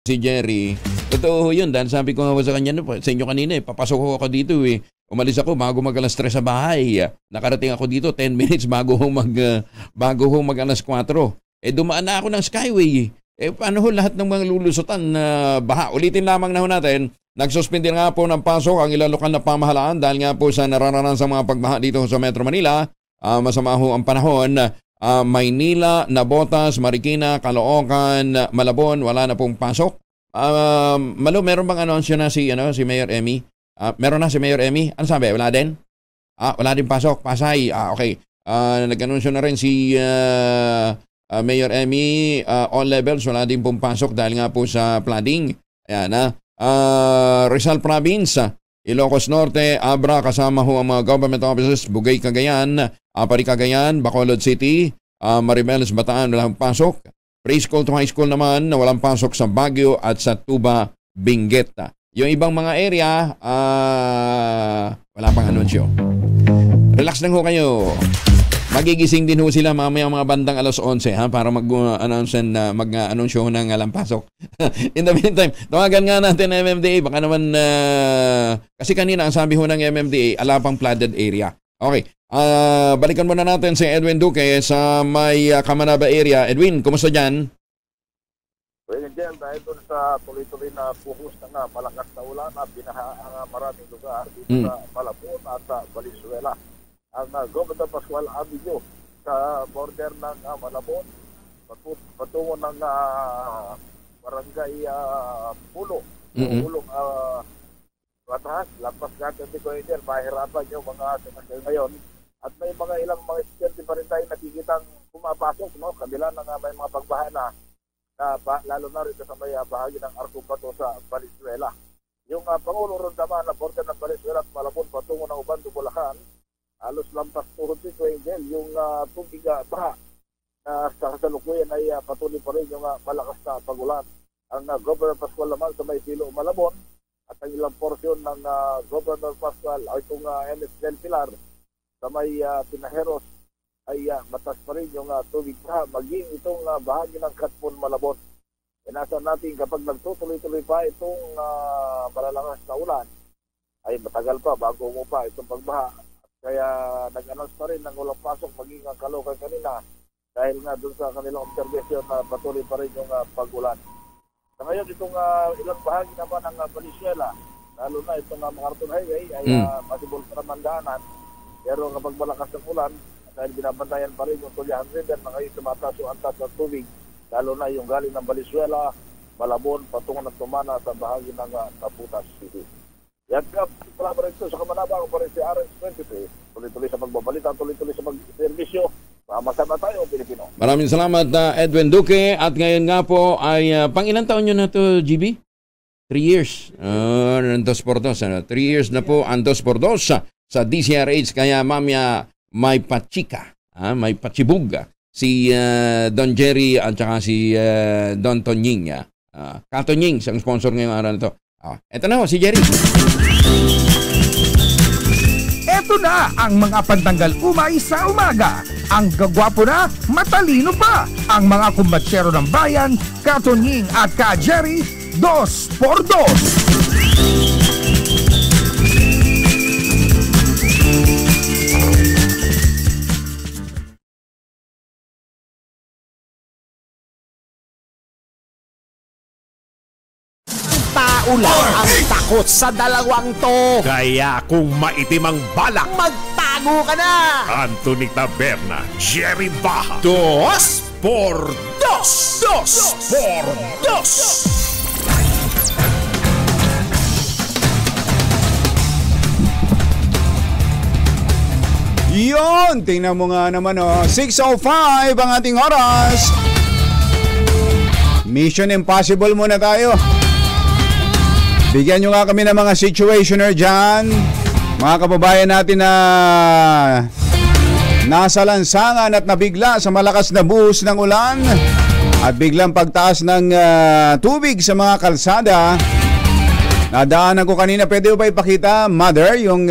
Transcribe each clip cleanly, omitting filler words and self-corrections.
Si Jerry. Totoo yun dahil sabi ko nga sa kanya sa inyo kanina papasok ako dito Umalis ako bago mag alas 3 sa bahay. Nakarating ako dito 10 minutes bago mag alas 4. Dumaan na ako ng Skyway. Paano lahat ng mga lulusutan na baha? Ulitin lamang na natin. Nagsuspindi nga po ng pasok ang ilang lokal na pamahalaan dahil nga po sa nararanasan sa mga pagbaha dito sa Metro Manila. Masama ho ang panahon. Maynila, Navotas, Marikina, Caloocan, Malabon, wala na pong pasok. Malo, meron bang anunsyo na si Mayor Emmy? Meron na si Mayor Emmy? Ano sabi? Wala din? Wala din pasok. Pasay. Okay. Nag-anunsyo na rin si Mayor Emmy. All levels, wala din pong pasok dahil nga po sa flooding. Ayan Rizal Province, Ilocos Norte, Abra, kasama ho ang mga government offices, Bugay, Cagayan, Apari, Cagayan, Bacolod City, Maribeles, Bataan, walang pasok. Preschool to high school naman na walang pasok sa Baguio at sa Tuba, Benguet. Yung ibang mga area, wala pang anunsyo. Relax lang ho kayo. Magigising din ho sila mamaya mga bandang alas 11 para mag-anunsyo ng alam pasok. In the meantime, tawagan nga natin MMDA. Baka naman, kasi kanina ang sabi ho ng MMDA, alapang flooded area. Okay, balikan muna natin si Edwin Duque sa may Kamanaba area. Edwin, kumusta dyan? Well, dyan, dahil doon sa tuloy-tuloy na puhos na malakas na ulan at binaha ang maraming lugar dito sa Malabon at sa Valenzuela. Ang Governor Pascual Avenue sa border ng Malabon patungo ng barangay Pulo. Pulong Batas, lampas natin ko yun, mahirapan yung mga sinasal ngayon. At may mga ilang mga estudyante pa rin tayo nakikitang pumapasok, kabila ng may mga pagbaha na lalo na rin sa may bahagi ng Arcobato sa Valenzuela. Yung Pangulo Rondaman na border ng Valenzuela at Malabon patungo ng Ubando, Bulacan, halos lampas tuhod dito, Angel, yung tubig baha sa kasalukuyan ay patuloy pa rin yung malakas na pagulan. Ang Governor Pascual naman sa may Silo, Malabon at ang ilang porsyon ng Governor Pascual ay itong MS Del Pilar sa may Pinajeros ay matas pa rin yung tubig baha, maging itong bahagi ng Katpon, Malabon. Inasahan natin kapag nagtutuloy-tuloy pa itong malalakas na ulan ay matagal pa bago mo pa itong pagbaha. Kaya nag-announce pa rin ng walang pasok maging ang Caloocan kanina dahil nga doon sa kanilang observation na patuloy pa rin yung pag-ulan. Sa ngayon itong ilang bahagi naman ng Valenzuela, lalo na itong MacArthur Highway ay possible pa naman daanan. Pero kapag malakas ng ulan, dahil binabantayan pa rin yung Tulihan River na ngayon tumataas yung antas ng tubig, lalo na yung galing ng Valenzuela, Malabon, patungo ng Tumana sa bahagi ng Naputas City. Yan ka, pala pa rin ito sa Kamanaba, ako pa rin si RS23. Tuloy-tuloy sa pagbabalita, tuloy-tuloy sa pag-servisyo. Masama tayo, Pilipino. Maraming salamat, Edwin Duque. At ngayon nga po ay, pang ilang taon nyo na to, GB? 3 years. Dos por dos. 3 years na po ang 2 por 2 sa DCRH. Kaya mamaya may pachika, may pachibug. Si Don Jerry at saka si Don Tonying. Katonying, ang sponsor ngayong araw na to. Eto na ho, si Jerry. Eto na ang mga pantanggal umay sa umaga. Ang gagwapo na, matalino pa. Ang mga kumbatsero ng bayan, Katonying at Ka Jerry, 2 por 2. Tao lang ang takot sa dalawang to. Kaya kung maitim ang balak, Magtago ka na! Anthony Taberna, Jerry Baja, 2 por 2! 2 por 2! Yun, tingnan mo nga naman 6:05 ang ating oras. Mission Impossible muna tayo. Bigyan nyo nga kami ng mga situationer dyan. Mga kababayan natin na nasa lansangan at nabigla sa malakas na buhos ng ulan at biglang pagtaas ng tubig sa mga kalsada. Nadaanan ko kanina, pwede ba ipakita, Mother, yung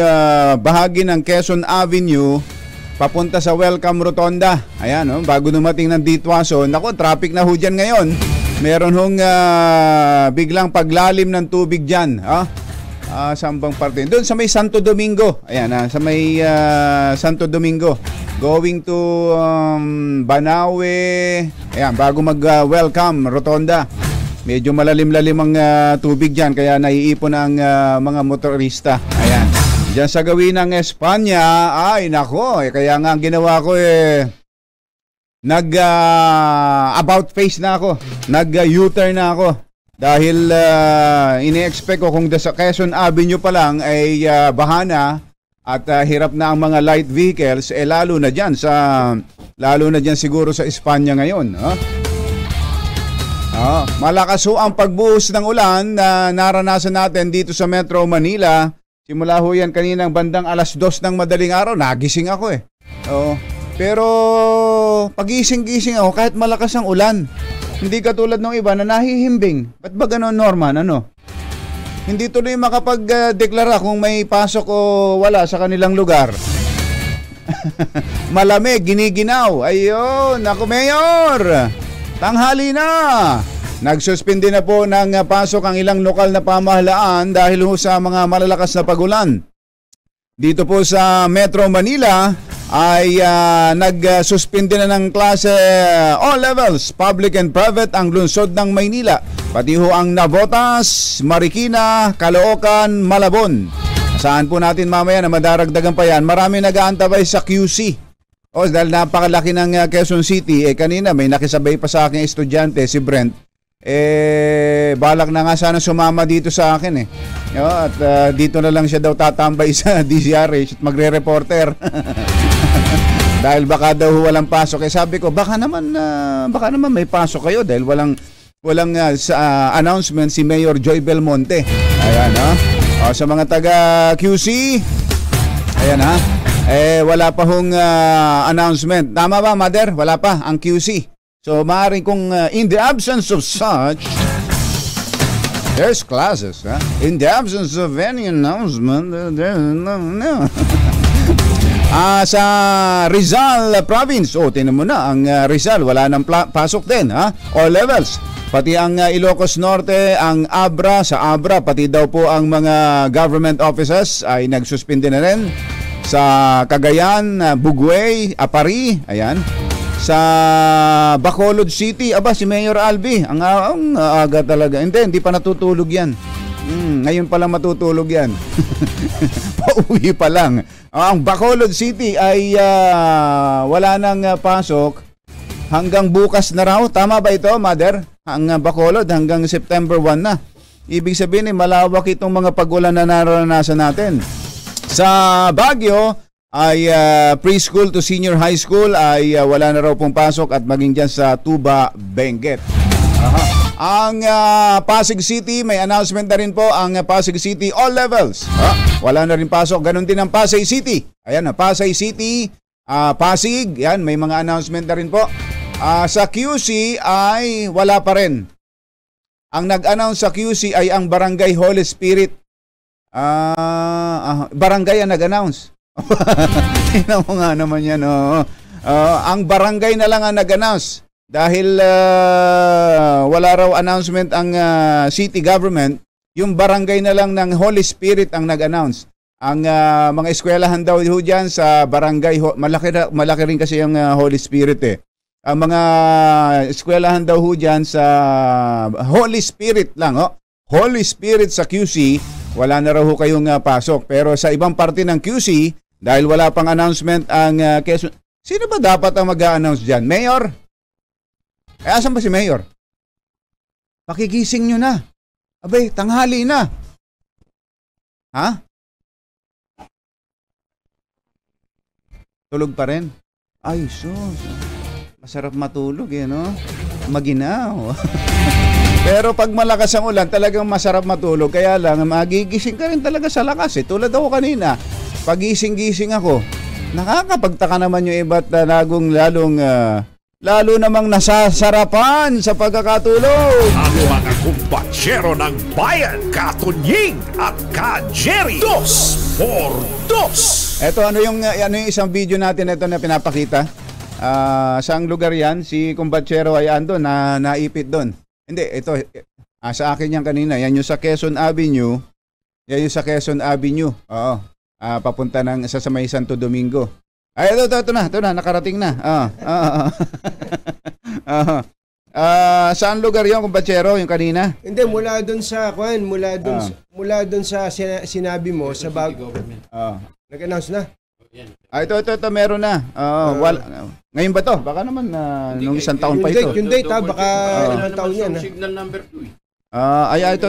bahagi ng Quezon Avenue papunta sa Welcome Rotonda. Ayan, bago dumating ng Ditwaso. Naku, traffic na ho dyan ngayon. Meron hong biglang paglalim ng tubig dyan. Saan bang parte? Doon sa may Santo Domingo. Ayan, sa may Santo Domingo. Going to Banawe. Ayan, bago mag-welcome, Rotonda. Medyo malalim-lalim ang tubig dyan, kaya naiipon ang mga motorista. Ayan. Diyan sa gawin ng Espanya, ay nako, kaya nga ang ginawa ko about face na ako. U-turn na ako. Dahil ini-expect ko kung sa Quezon Avenue pa lang ay bahana at hirap na ang mga light vehicles, lalo na dyan siguro sa Espanya ngayon. Malakas ho ang pagbuhos ng ulan na naranasan natin dito sa Metro Manila. Simula ho yan kaninang bandang 2:00 ng madaling araw, nagising ako Pero pagising-gising ako kahit malakas ang ulan. Hindi katulad ng iba na nahihimbing. Ba't ba gano'n, Norman? Hindi tuloy makapag-deklara kung may pasok o wala sa kanilang lugar. Malamig, giniginaw. Ayun, naku, Mayor! Tanghali na! Nagsuspindi na po ng pasok ang ilang lokal na pamahalaan dahil sa mga malalakas na pagulan. Dito po sa Metro Manila ay nagsuspindi na ng klase all levels, public and private, ang lungsod ng Maynila. Pati ho ang Navotas, Marikina, Caloocan, Malabon. Saan po natin mamaya na madaragdagan pa yan. Marami nag-aantabay sa QC. Dahil napakalaki ng Quezon City, kanina may nakisabay pa sa aking estudyante, si Brent. Balak na nga sana sumama dito sa akin At dito na lang siya daw tatambay sa DZRH at magre-reporter. Dahil baka daw walang pasok. Sabi ko, baka naman may pasok kayo dahil walang announcement si Mayor Joy Belmonte. Ayan sa mga taga QC. Ayan wala pa hong announcement. Tama ba, Mother? Wala pa ang QC. So, maaaring kung in the absence of such, there's classes. In the absence of any announcement, there's no. Sa Rizal Province, tinan mo na, ang Rizal, wala nang pasok din. All levels. Pati ang Ilocos Norte, ang Abra, sa Abra, pati daw po ang mga government offices ay nagsuspindi na rin. Sa Cagayan, Buguay, Apari, ayan. Sa Bacolod City, si Mayor Albi, ang aga talaga. Hindi pa natutulog yan. Ngayon pa lang matutulog yan. Pauwi pa lang. Ang Bacolod City ay wala nang pasok hanggang bukas na raw. Tama ba ito, Mother? Ang Bacolod hanggang September 1 na. Ibig sabihin malawak itong mga pagulan na naranasan natin. Sa Baguio ay preschool to senior high school ay wala na raw pong pasok at maging dyan sa Tuba, Benguet. Ang Pasig City, may announcement na rin po ang Pasig City all levels. Wala na rin pasok. Ganon din ang Pasay City. Ayan, Pasay City, Pasig, yan, may mga announcement na rin po. Sa QC ay wala pa rin. Ang nag-announce sa QC ay ang Barangay Holy Spirit. Barangay ang nag-announce. Tingnan mo nga naman yan. Ang barangay na lang ang nag-announce dahil wala raw announcement ang city government. Yung barangay na lang ng Holy Spirit ang nag-announce. Ang mga eskwelahan daw dyan sa barangay, malaki rin kasi yung Holy Spirit Ang mga eskwelahan daw dyan sa Holy Spirit lang. Holy Spirit sa QC, wala na raw kayong pasok. Pero sa ibang parte ng QC, dahil wala pang announcement ang Quezon. Sino ba dapat ang mag-a-announce dyan? Mayor? Asan ba si Mayor? Pakigising nyo na. Abay, tanghali na. Tulog pa rin? Ay, sus. Masarap matulog no? Maginaw. Pero pag malakas ang ulan, talagang masarap matulog. Kaya lang, magigising ka rin talaga sa lakas. Tulad ako kanina. Pagising-gising ako, nakakapagtaka naman yung iba't lalo namang nasasarapan sa pagkakatulog. Ang mga kumbatsero ng bayan, Katunying at Ka-Jerry. 2x2. Ito, ano yung isang video natin ito na pinapakita? Saang lugar yan? Si kumbatsero ay ando, naipit doon. Hindi, ito, sa akin yan kanina, yan yung sa Quezon Avenue. Yan yung sa Quezon Avenue. Oo. Papunta ng sa may Santo Domingo. Ay, ito na, nakarating na. Saan lugar yung kumpatsero, yung kanina? Hindi, mula doon sa sinabi mo sa bago. Nag-announce na. Ito, meron na. Ngayon ba to? Baka naman nung isang taon pa ito. Yung date, baka ilang taon yan. Signal number 2.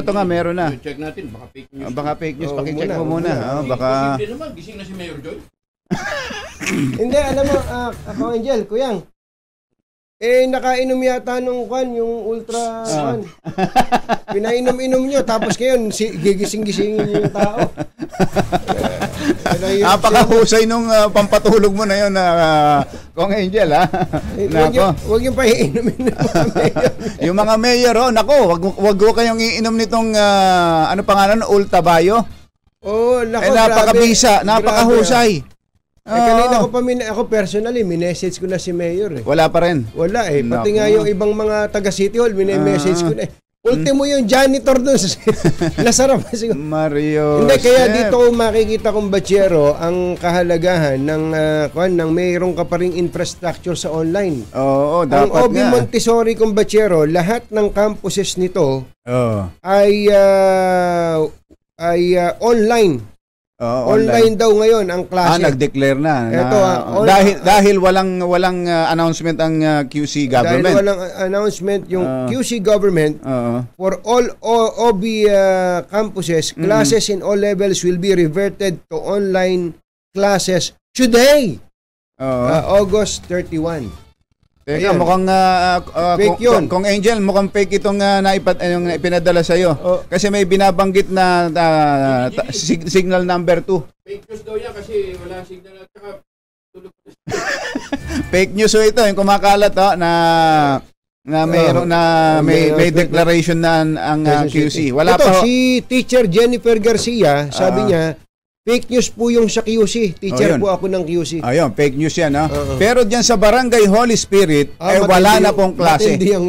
Ito nga, meron na. Check natin, baka fake news. Baka fake news, pakicheck mo muna. Baka... Hindi naman, gising na si Mayor Joy. Hindi, alam mo, ako Angel, kuyang. Nakainom yata nung yung ultra pinainom-inom nyo, tapos ngayon gigising-gisingin yung tao. Napakahusay nung pampatulog mo na yun, Kong Angel, ha? Huwag yung paiinumin ng mga mayor. Yung mga mayor, wag kayong iinom nitong, ano pangalan, Ultabayo? Napakabisa, napakahusay. Kanina ako personally, minessage ko na si Mayor. Wala pa rin? Wala Pati nga yung ibang mga taga City Hall, minessage ko na Ultimo yung janitor doon. Nasarap siguro. Mario. Hindi, kaya dito ko makikita kong Batsero ang kahalagahan ng mayroong ka pa ring infrastructure sa online. Oo, dapat ang OB Montessori kong Batsero, lahat ng campuses nito ay online. Online daw ngayon ang klase. Nag-declare na. Dahil walang announcement ang QC government. Dahil walang announcement yung QC government for all OB campuses, classes in all levels will be reverted to online classes today. August 31. Teka, mukhang fake yun. Kung Angel, mukhang fake itong yung ipinadala sa'yo. Kasi may binabanggit na signal number 2. Fake news daw yan kasi wala signal at saka tulog. Fake news ito, yung kumakalat may declaration na ang QC. Wala ito, si Teacher Jennifer Garcia, sabi niya, fake news po yung sa QC. Teacher po ako ng QC. Ayun, fake news yan. Pero dyan sa Barangay Holy Spirit, wala na pong klase. Matindi ang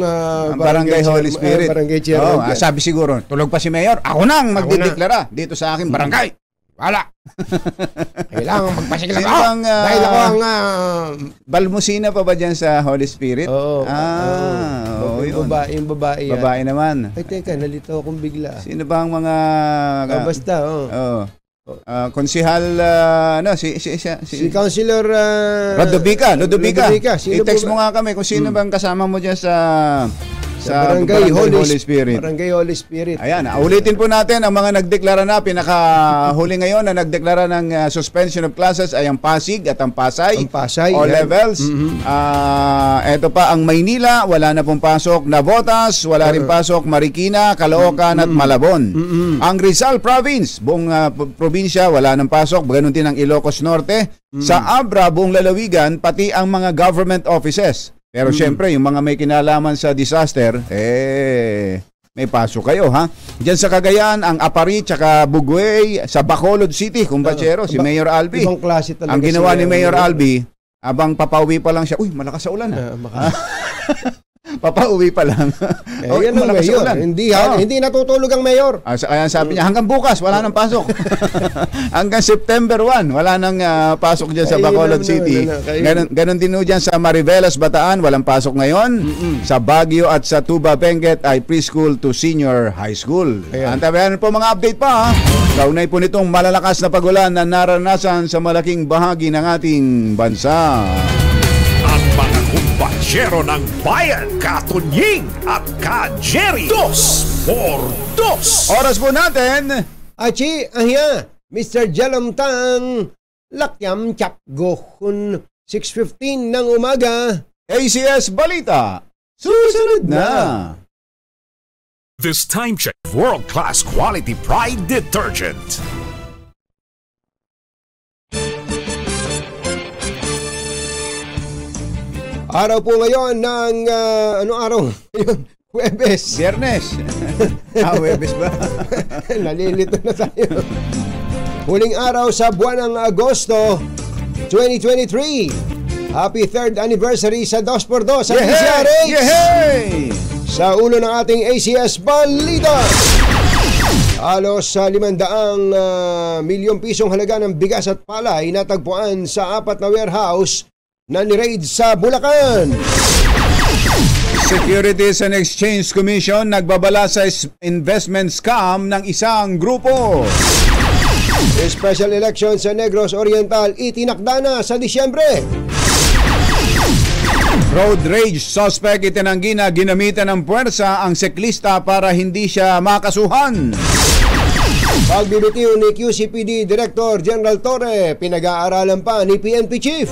Barangay Holy Spirit. Barangay Chairman. Sabi siguro, tulog pa si Mayor, ako nang magdideklara dito sa aking barangay. Wala. Kailangan magpasigla ako. Dahil ako ang... Balmusina pa ba dyan sa Holy Spirit? Yung babae yan. Babae naman. Ay, teka, nalito akong bigla. Sino ba ang mga... Basta, konsihal si Councilor Ludovica. I-text mo ba? nga kami kung sino bang kasama mo diyan sa Barangay Holy Spirit. Barangay Holy Spirit. Ayan, ulitin po natin ang mga nagdeklara na pinakahuli ngayon na nagdeklara ng suspension of classes ay ang Pasig at ang Pasay. All levels. Ito pa ang Maynila, wala na pong pasok. Navotas, wala rin pasok. Marikina, Caloocan at Malabon. Ang Rizal Province, buong probinsya, wala nang pasok. Ganun din ang Ilocos Norte. Sa Abra, buong lalawigan, pati ang mga government offices. Pero syempre, yung mga may kinalaman sa disaster, may pasok kayo, ha? Diyan sa Cagayan, ang Apari, tsaka Buguey, sa Bacolod City, Batsero, si Mayor Albi. Ibang klase talaga. Ang ginawa ni Mayor Albi, abang papauwi pa lang siya, malakas sa ulan, ha? Papauwi pa lang. Yan ang mayor. Hindi natutulog ang mayor. Kaya sabi niya, hanggang bukas, wala nang pasok. Hanggang September 1, wala nang pasok dyan sa Bacolod City. Ganon din dyan sa Mariveles, Bataan, walang pasok ngayon. Sa Baguio at sa Tuba, Benguet ay preschool to senior high school. Antabayan po mga update pa, ha? Kaunay po nitong malalakas na pagulan na naranasan sa malaking bahagi ng ating bansa. Batsero ng Bayan, Katunying at Ka-Jerry 2x2. Oras po natin. Achi, Mr. Jalamtang, Lakyam Chapgohun, 6:15 ng umaga. ACS Balita, susunod na. This time check, world-class quality Pride detergent. Araw po ngayon ng, anong araw? Huwebes. Biyernes. Huwebes ba? Nalilito na tayo. Huling araw sa buwan ng Agosto 2023. Happy 3rd anniversary sa 2x2 sa PCRH. Sa ulo ng ating ACS Balita, halos sa 500 milyong pisong halaga ng bigas at palay natagpuan sa 4 na warehouse na ni-raid sa Bulacan. Securities and Exchange Commission nagbabala sa investment scam ng isang grupo. Special election sa Negros Oriental itinakda na sa Disyembre. Road rage suspect itinanggi na ginamitan ng puwersa ang siklista para hindi siya makasuhan. Pagbibitiw ni QCPD Director General Torre, pinag-aaralan pa ni PNP Chief.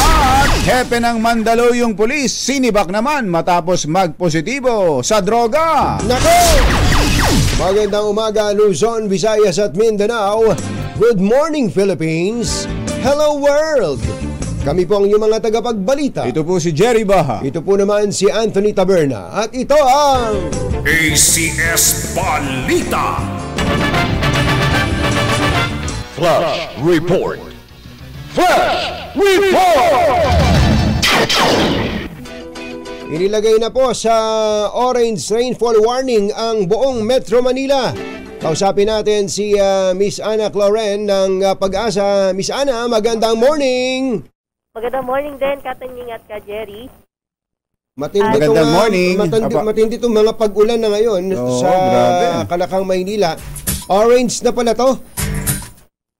At hepe ng Mandaluyong Police, sinibak naman matapos magpositibo sa droga. Nako! Magandang umaga Luzon, Visayas at Mindanao. Good morning Philippines. Hello world. Kami po ang inyong mga tagapagbalita. Ito po si Jerry Baha. Ito po naman si Anthony Taberna. At ito ang ACS Balita. Flash Report. Flash Report! inilagay na po sa orange rainfall warning ang buong Metro Manila. Kausapin natin si Miss Ana Cloren ng Pag-asa. Miss Ana, magandang morning! Magandang morning din, Katanying at Ka-Jerry. Magandang morning. Matindi itong mga pag-ulan na ngayon sa grabe. Kalakang, Maynila. Orange na pala to.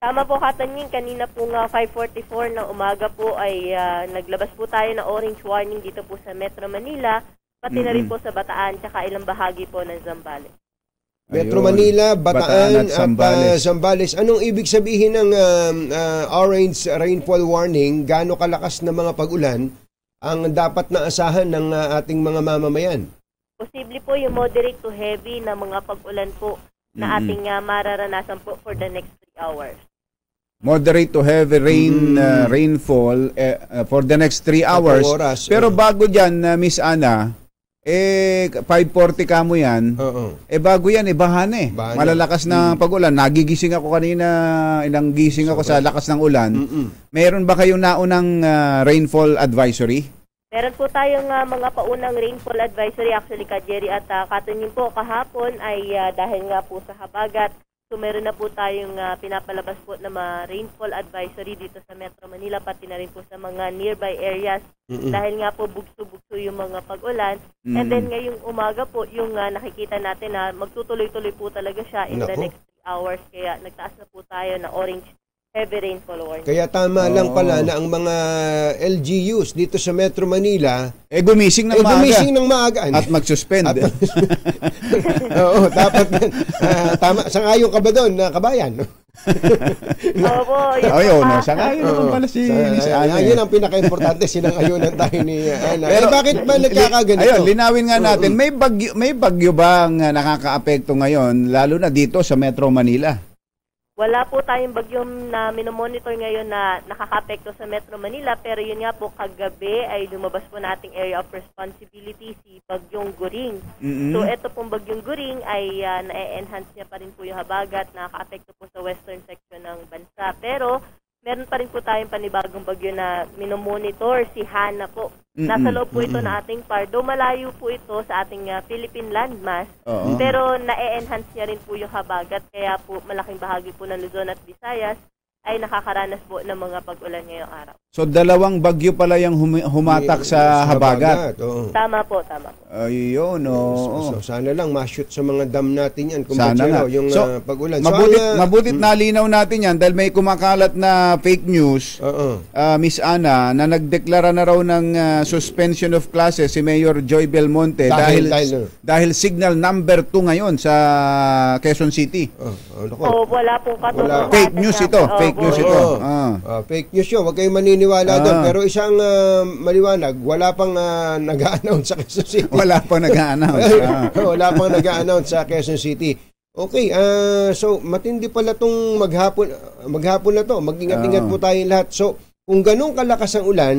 Tama po, Katanying. Kanina po nga 5:44 ng umaga po ay naglabas po tayo ng orange warning dito po sa Metro Manila, pati na rin po sa Bataan, tsaka ilang bahagi po ng Zambales. Metro Manila, Bataan at Zambales. Anong ibig sabihin ng orange rainfall warning? Gaano kalakas na mga pag-ulan ang dapat na asahan ng ating mga mamamayan? Posible po yung moderate to heavy na mga pag-ulan po na ating mararanasan po for the next 3 hours. Moderate to heavy rainfall for the next 3 hours. Pero bago dyan, Miss Ana, 5:40 ka mo yan. Bago yan, bahan malalakas na pag-ulan. Nagigising ako kanina, gising ako sa lakas ng ulan. Meron ba kayong naunang rainfall advisory? Meron po tayong mga paunang rainfall advisory actually, Ka-Jerry at Katunying po kahapon ay dahil nga po sa habagat. So meron na po tayong pinapalabas po na rainfall advisory dito sa Metro Manila, pati na rin po sa mga nearby areas dahil nga po bugso-bugso yung mga pag-ulan. And then ngayong umaga po yung nakikita natin na magtutuloy-tuloy po talaga siya in the next 3 hours. Kaya nagtaas na po tayo na orange heavy rainfall warning. Kaya tama lang pala na ang mga LGUs dito sa Metro Manila gumising ng maaga at mag-suspend. Oo, dapat tama. Sangayon ka ba doon, kabayan? Opo, sangayon naman pala si Ana. Yun ang pinaka-importante, sinangayunan tayo ni Ana. Pero bakit ba nagkakaganito? Ayun, linawin nga natin, may bagyo bang nakakaapekto ngayon, lalo na dito sa Metro Manila? Wala po tayong bagyong na minomonitor ngayon na nakakapekto sa Metro Manila, pero yun nga po kagabi ay lumabas po nating area of responsibility si Bagyong Guring. So ito pong Bagyong Guring ay na-enhance niya pa rin po yung habagat, nakaka-apekto po sa western section ng bansa. Pero meron pa rin po tayong panibagong bagyo na minomonitor, si Hana po. Nasa loob po ito na ating Pardo. Malayo po ito sa ating Philippine landmass. Pero na-enhance niya rin po yung habagat. Kaya po malaking bahagi po ng Luzon at Visayas ay nakakaranas po ng mga pag-ulan ngayong araw. So, 2 bagyo pala yung humatak sa habagat. Tama po, tama po. Ayun, So, sana lang ma-shoot sa mga dam natin yan. Sana nga. Yung pag-ulan. Mabutit nalinaw natin yan dahil may kumakalat na fake news, Miss Ana, na nagdeklara na raw ng suspension of classes si Mayor Joy Belmonte dahil signal number 2 ngayon sa Quezon City. Wala pong katotohanan. Fake news ito. Fake news ito. Fake news yun. Huwag kayong maniniwala doon. Pero isang maliwanag, wala pang nag-a-announce sa Quezon City. Wala pang nag-a-announce. Wala pang nag-a-announce sa Quezon City. Okay, so matindi pala itong maghapon na to. Mag-ingat-ingat po tayong lahat. So, kung ganun kalakas ang ulan,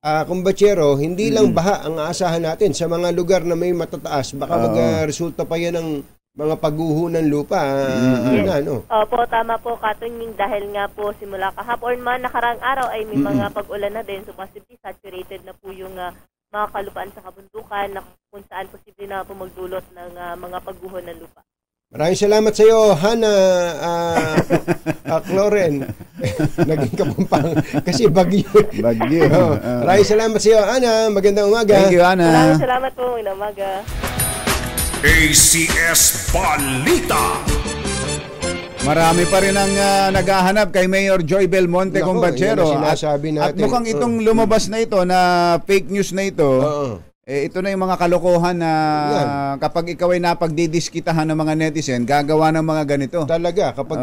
kumbatsero, hindi lang baha ang aasahan natin sa mga lugar na may matataas. Baka mag-resulta pa yan ng mga pagguho ng lupa. Opo, tama po, Katunying, dahil nga po simula kahapon man nakarang araw ay may mga pag-ulan na din. So, positively saturated na po yung mga kalupaan sa kabundukan na kung saan posible na po magdulot ng mga pagguho ng lupa. Maraming salamat sa iyo, Hana Cloren. Naging kapampang kasi bagyo. Bagyo. Maraming salamat sa iyo, Hana. Magandang umaga. Thank you, Hana. Maraming salamat po. Magandang umaga. ACS Balita. Marami pa rin ang naghahanap kay Mayor Joy Belmonte, Nako, Kumbachero. yan ang sinasabi At natin. mukhang itong lumabas na ito na fake news na ito. Ito na yung mga kalokohan na kapag ikaw ay napagdidiskitahan ng mga netizen, gagawa ng mga ganito. Talaga, kapag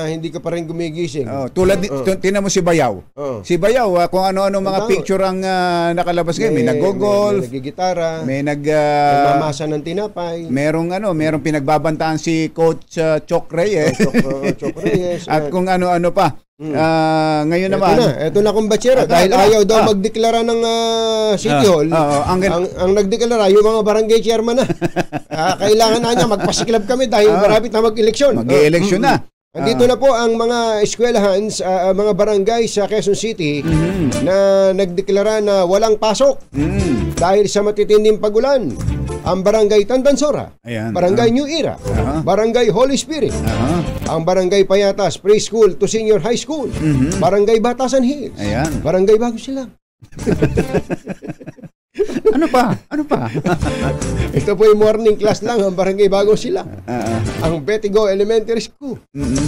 hindi ka pa rin gumigising. Tulad, tinan mo si Bayaw. Si Bayaw, kung ano-ano mga picture ang nakalabas ngayon. May nag-golf, may nagigitara, may mamasa ng tinapay. Merong pinagbabantaan si Coach Chok Reyes. Chok Reyes. At kung ano-ano pa. Ngayon naman. Ito na Kumbachero. Dahil ayaw daw magdeklara ng City Hall. Ang nagdeklara, yung mga barangay chairman na. Kailangan na niya, magpasiklab kami dahil marapit na mag-eleksyon. Mag-eleksyon na. Andito na po ang mga eskwelahan, mga barangay sa Quezon City na nagdeklara na walang pasok dahil sa matitinding pagulan. Ang Barangay Tandansora, Barangay New Era, Barangay Holy Spirit, ang Barangay Payatas Preschool to Senior High School, Barangay Batasan Hills, Barangay Bago Silang. Ano pa? Ito po yung morning class lang ang Barangay Bago Silang. Ang Betigo Elementary School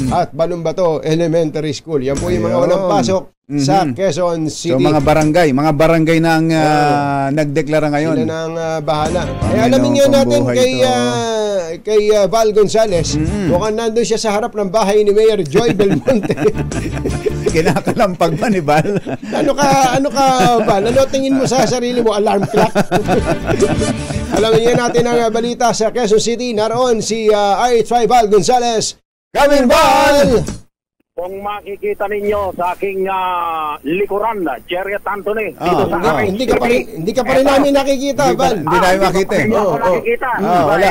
at Balumbato Elementary School. Yan po yung mga walang pasok sa Quezon City. So mga barangay na ang nagdeklara ngayon. Sila na ang bahala. Alamin nga natin kay Val Gonzales, mukhang nandun siya sa harap ng bahay ni Mayor Joy Belmonte. Kinakalampag ba ni Val? Ano ka Val? Ano tingin mo sa sarili mo? Alarm clock? Alamin nga natin ang balita sa Quezon City. Naroon si RH5 Val Gonzales. Coming Val! Kung makikita ninyo sa aking likuran, Chariot Anthony, dito sa aking... Hindi ka pa rin namin nakikita, Val. Hindi namin makita. Hindi ako nakikita. Wala.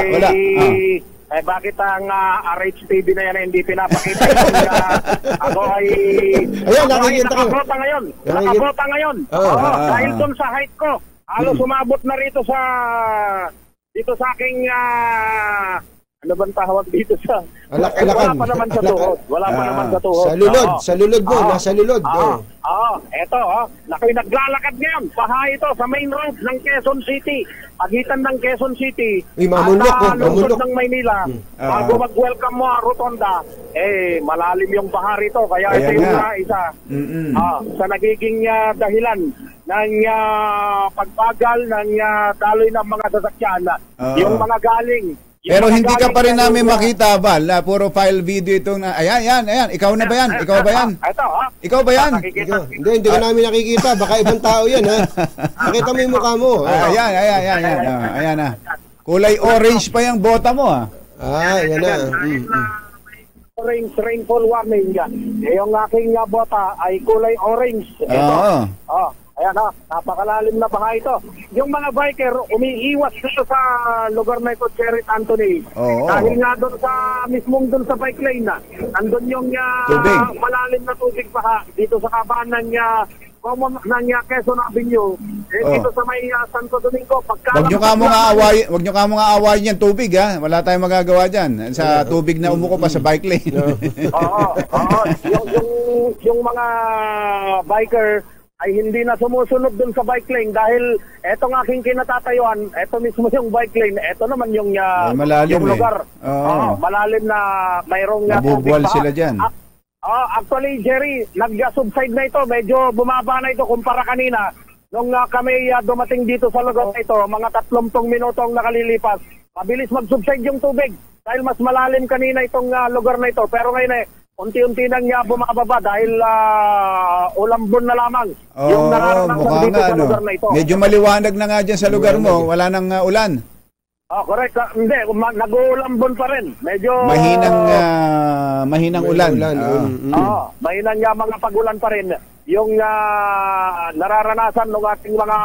Bakit ang RH TV na yan hindi pinapakita? Ako ay... Ayan, nakikita ko. Nakabota ngayon. Dahil doon sa height ko, halos sumabot na rito sa aking... ano bang tawag dito sa... Wala pa naman sa tuhod. Sa lulod mo. Nasa lulod. Eto, naglalakad ngayon. Baha ito sa main road ng Quezon City. Pagitan ng Quezon City at lungsod ng Maynila. Bago mag-welcome mo Rotonda, malalim yung baha rito. Kaya ito yung isa sa nagiging dahilan ng pagbagal ng daloy ng mga sasakyan. Yung mga galing. Pero hindi ka pa rin namin makita, Val. Puro file video itong... Ayan. Ikaw na ba yan? Ikaw ba yan? Ikaw ba yan? Hindi ko namin nakikita. Baka ibang tao yan, ha? Nakita mo yung mukha mo. Ayan na. Kulay orange pa yung bota mo, ha? Ayan na. Rainfall warning yan. Yung aking bota ay kulay orange. Ayan napakalalim na baha ito. Yung mga biker umiiwas dito sa lugar na ito, Chariot Anthony. Dahil nga doon sa bike lane na, nandun yung malalim na tubig baha dito sa kabaan ng Quezon Avenue. Dito sa may Santo Domingo. Wag nyo ka mga awayin yung tubig, ha? Wala tayong magagawa dyan. Sa tubig na umuko pa sa bike lane. Yung mga biker ay hindi na sumusunod dun sa bike lane dahil etong aking kinatatayuan, eto mismo yung bike lane, eto naman yung lugar. Malalim na mayroong nabubuwal sila dyan. Actually, Jerry, nag-subside na ito. Medyo bumaba na ito kumpara kanina. Nung kami dumating dito sa lugar na ito, mga 30 minutong nakalilipas, mabilis mag-subside yung tubig dahil mas malalim kanina itong lugar na ito. Pero ngayon unti-unti nang bumababa dahil ulambon na lamang yung nararanasan dito sa lugar na ito. Medyo maliwanag na nga dyan sa lugar mo, wala nang ulan. Correct. Hindi, nag-ulambon pa rin. Medyo mahinang ulan. Mahinang mga pagulan pa rin yung nararanasan ng ating mga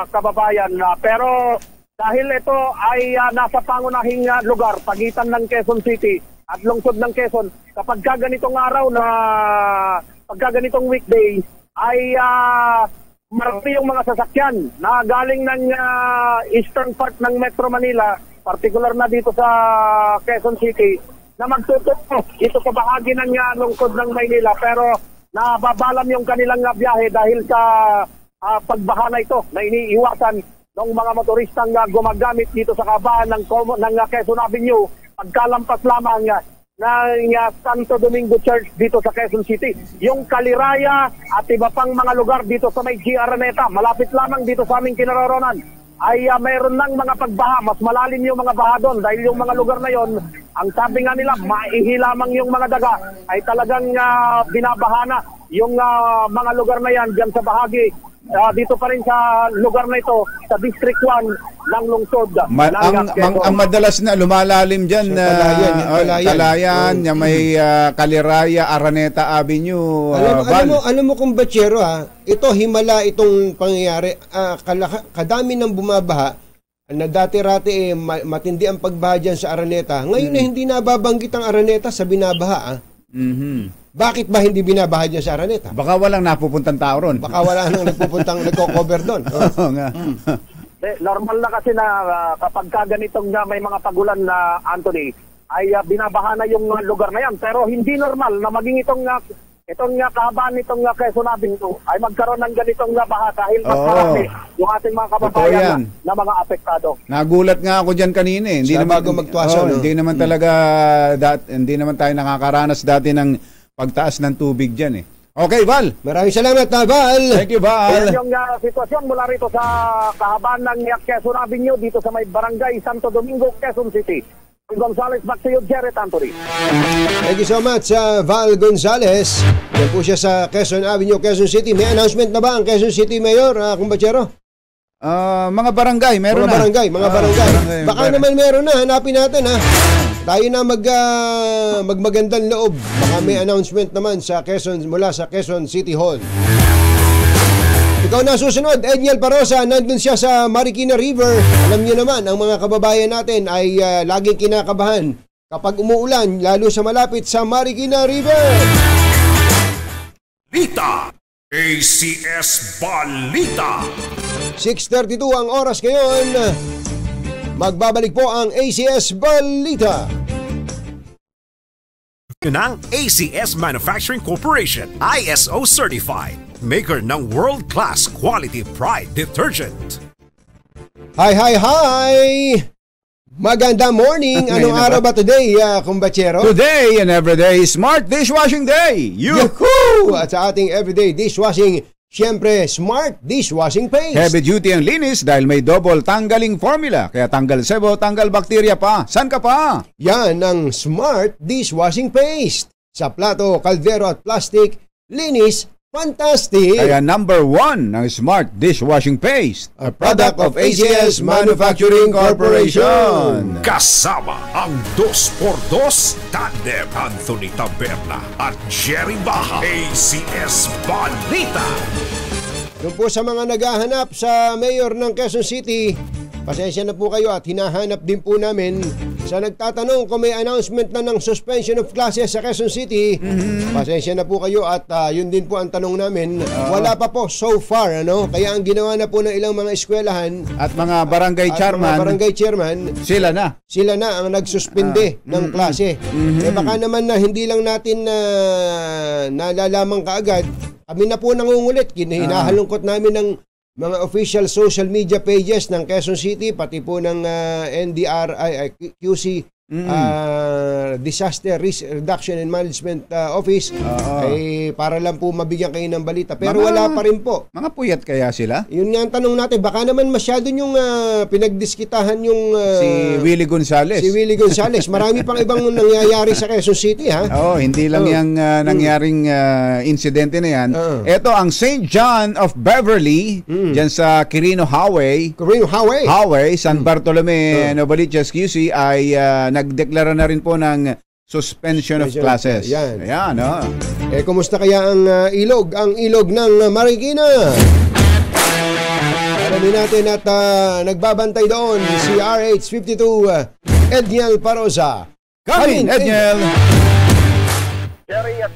kababayan. Pero dahil ito ay nasa pangunahing lugar, pagitan ng Quezon City at lungsod ng Quezon, kapag ganitong araw na pagka ganitong weekday ay marami yung mga sasakyan na galing ng eastern part ng Metro Manila, particular na dito sa Quezon City, na magtutok dito sa bahagi ng lungsod ng Maynila, pero nababalam yung kanilang biyahe dahil sa pagbaha na ito na iniiwasan ng mga motoristang gumagamit dito sa kabahan ng Quezon Avenue, pagkalampas lamang ng Santo Domingo Church dito sa Quezon City. Yung Kaliraya at iba pang mga lugar dito sa may G. Araneta, malapit lamang dito sa aming kinaroroonan, ay mayroon ng mga pagbaha. Mas malalim yung mga baha doon dahil yung mga lugar na yon, ang sabi nga nila, maihi lamang yung mga daga, ay talagang binabaha na yung mga lugar na yan dyan sa bahagi. Dito pa rin sa lugar na ito, sa District 1 ng lungsod. Ang madalas na lumalalim dyan, Kalayan, may Kaliraya, Araneta Avenue. Alam mo kung Bachero, ito himala itong pangyayari. Kadami ng bumabaha na dati-rati matindi ang pagbaha dyan sa Araneta. Ngayon hindi nababanggit ang Araneta sa binabaha. Bakit ba hindi binabaha dyan sa Araneta? Baka walang napupuntang tao ron. Baka wala nang nagpupuntang nagko-cover doon. Oo nga. Normal na kasi na kapag ganitong may mga pagulan na Anthony, ay binabaha na yung lugar na yan. Pero hindi normal na maging itong kahabaan nitong Quezon Avenue ay magkaroon ng ganitong baha dahil mas marami yung ating mga kababayan na mga apektado. Nagulat nga ako dyan kanina. Hindi naman tayo nakakaranas dati ng pagtaas ng tubig dyan. Okay, Val. Maraming salamat, Val. Thank you, Val. Ayan yung sitwasyon mula rito sa kahabaan ng Quezon Avenue dito sa may barangay Santo Domingo, Quezon City. Gonzales, back to you, Jared Anthony. Thank you so much, Val Gonzales. Yan po siya sa Quezon Avenue, Quezon City. May announcement na ba ang Quezon City Mayor, Kumbachero? Mga barangay, meron mga barangay. Baka naman meron na, hanapin natin Tayo na magmagandang loob. Baka may announcement naman sa Quezon, mula sa Quezon City Hall. Ikaw na susunod, Edniel Parosa, nandun siya sa Marikina River. Alam niyo naman, ang mga kababayan natin ay laging kinakabahan kapag umuulan, lalo sa malapit sa Marikina River. Balita, ACS Balita. 6:32 ang oras ngayon. Magbabalik po ang ACS Balita. Ng ACS Manufacturing Corporation, ISO certified, maker ng world-class quality Pride detergent. Hi! Magandang morning. Anong araw ba today, Kumbachero? Today and everyday Smart Dishwashing Day. Yuhuu! At sa ating everyday dishwashing, siyempre, Smart Dishwashing Paste. Heavy duty ang linis dahil may double tanggaling formula. Kaya tanggal sebo, tanggal bakterya pa. San ka pa? Yan ang Smart Dishwashing Paste. Sa plato, kaldero at plastic, linis, fantastic. Kaya number 1 ng Smart Dishwashing Paste. A product of ACS Manufacturing Corporation. Kasama ang 2x2 tandem Anthony Taberna at Jerry Baha. ACS Balita. Doon po sa mga naghahanap sa mayor ng Quezon City, pasensya na po kayo at hinahanap din po namin. Sa nagtatanong kung may announcement na ng suspension of classes sa Quezon City, pasensya na po kayo at yun din po ang tanong namin. Wala pa po so far, Kaya ang ginawa na po ng ilang mga eskwelahan at mga barangay chairman, sila na ang nagsuspende ng klase. Baka naman na hindi lang natin nalalaman kaagad. Kami na po nangungulit. Hinahalungkot namin ng mga official social media pages ng Quezon City, pati po ng QC Disaster Risk Reduction and Management Office, ay para lang po mabigyan kayo ng balita. Pero wala pa rin po. Mga puyat kaya sila? Yun nga ang tanong natin. Baka naman masyado yung pinagdiskitahan yung si Willie Gonzales. Marami pang ibang nangyayari sa Quezon City, hindi lang yung nangyaring insidente na yan. Ito ang St. John of Beverly, dyan sa Quirino Highway, San Bartolome, Novaliches, QC, ay nagdeklara na rin po ng suspension of classes. Ayan, kumusta kaya ang ilog? Ang ilog ng Marikina. Alamin natin at nagbabantay doon si RH52 Edniel Parosa. Come in, Edniel! Jerry at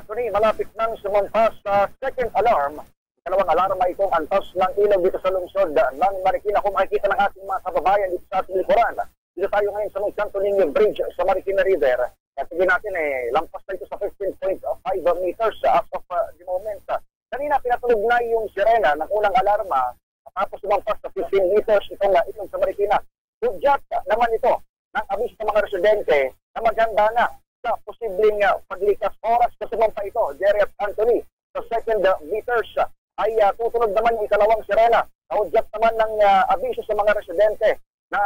Anthony, malapit nang sumampas sa second alarm Dalawang alarma itong antas ng ilog dito sa lungsod ng Marikina. Kung makikita ng ating mga kababayan dito sa ating likuran, dito tayo ngayon sa may Santo Niño Bridge sa Marikina River. At sabihin natin lampas na ito sa 15.5 meters as of the moment. Kanina pinatulog na yung sirena ng unang alarma tapos lumampas sa 15 meters itong sa Marikina. Hudyat naman ito ng abiso sa mga residente na maganda na sa posibleng paglikas oras na sumampa ito. Jerry at Anthony, sa second meters ay tutunod naman yung ikalawang sirena. Hudyat naman ng abiso sa mga residente na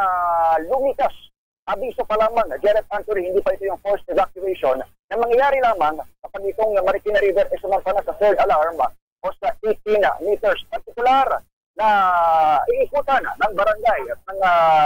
lumikas. Abiso pa lamang, Jared Anthony, hindi pa ito yung forced evacuation. Na mangyayari lamang kapag itong Marikina River ay sumampa na sa third alarm o sa 18 meters. Partikular na iikutan ng barangay at ng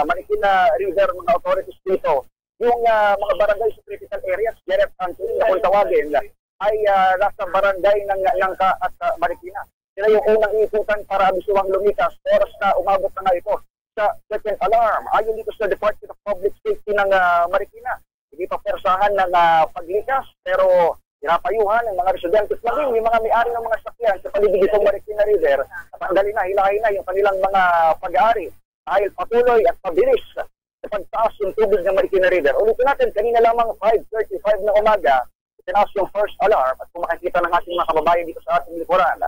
Marikina River mga authorities dito. Yung mga barangay sa critical areas, Jared Anthony, na kung tawagin, ay nasa barangay ng Langka at Marikina. Sila yung unang iikutan para abisuang lumikas. Oras na umabot na ito sa second alarm. Ayon dito sa Department of Public Safety ng Marikina, hindi pa persahan ng paglikas pero pinapayuhan ng mga residentes na rin, yung mga may-ari ng mga sakyan sa paligid itong Marikina River at tanggalin na, hilahin na yung kanilang mga pag-aari dahil patuloy at pabilis sa pagtaas yung tubig ng Marikina River. Ulitin natin, kanina lamang 5:35 ng umaga, itinaas yung first alarm at kung makikita ng ating mga kababayan dito sa ating likuran,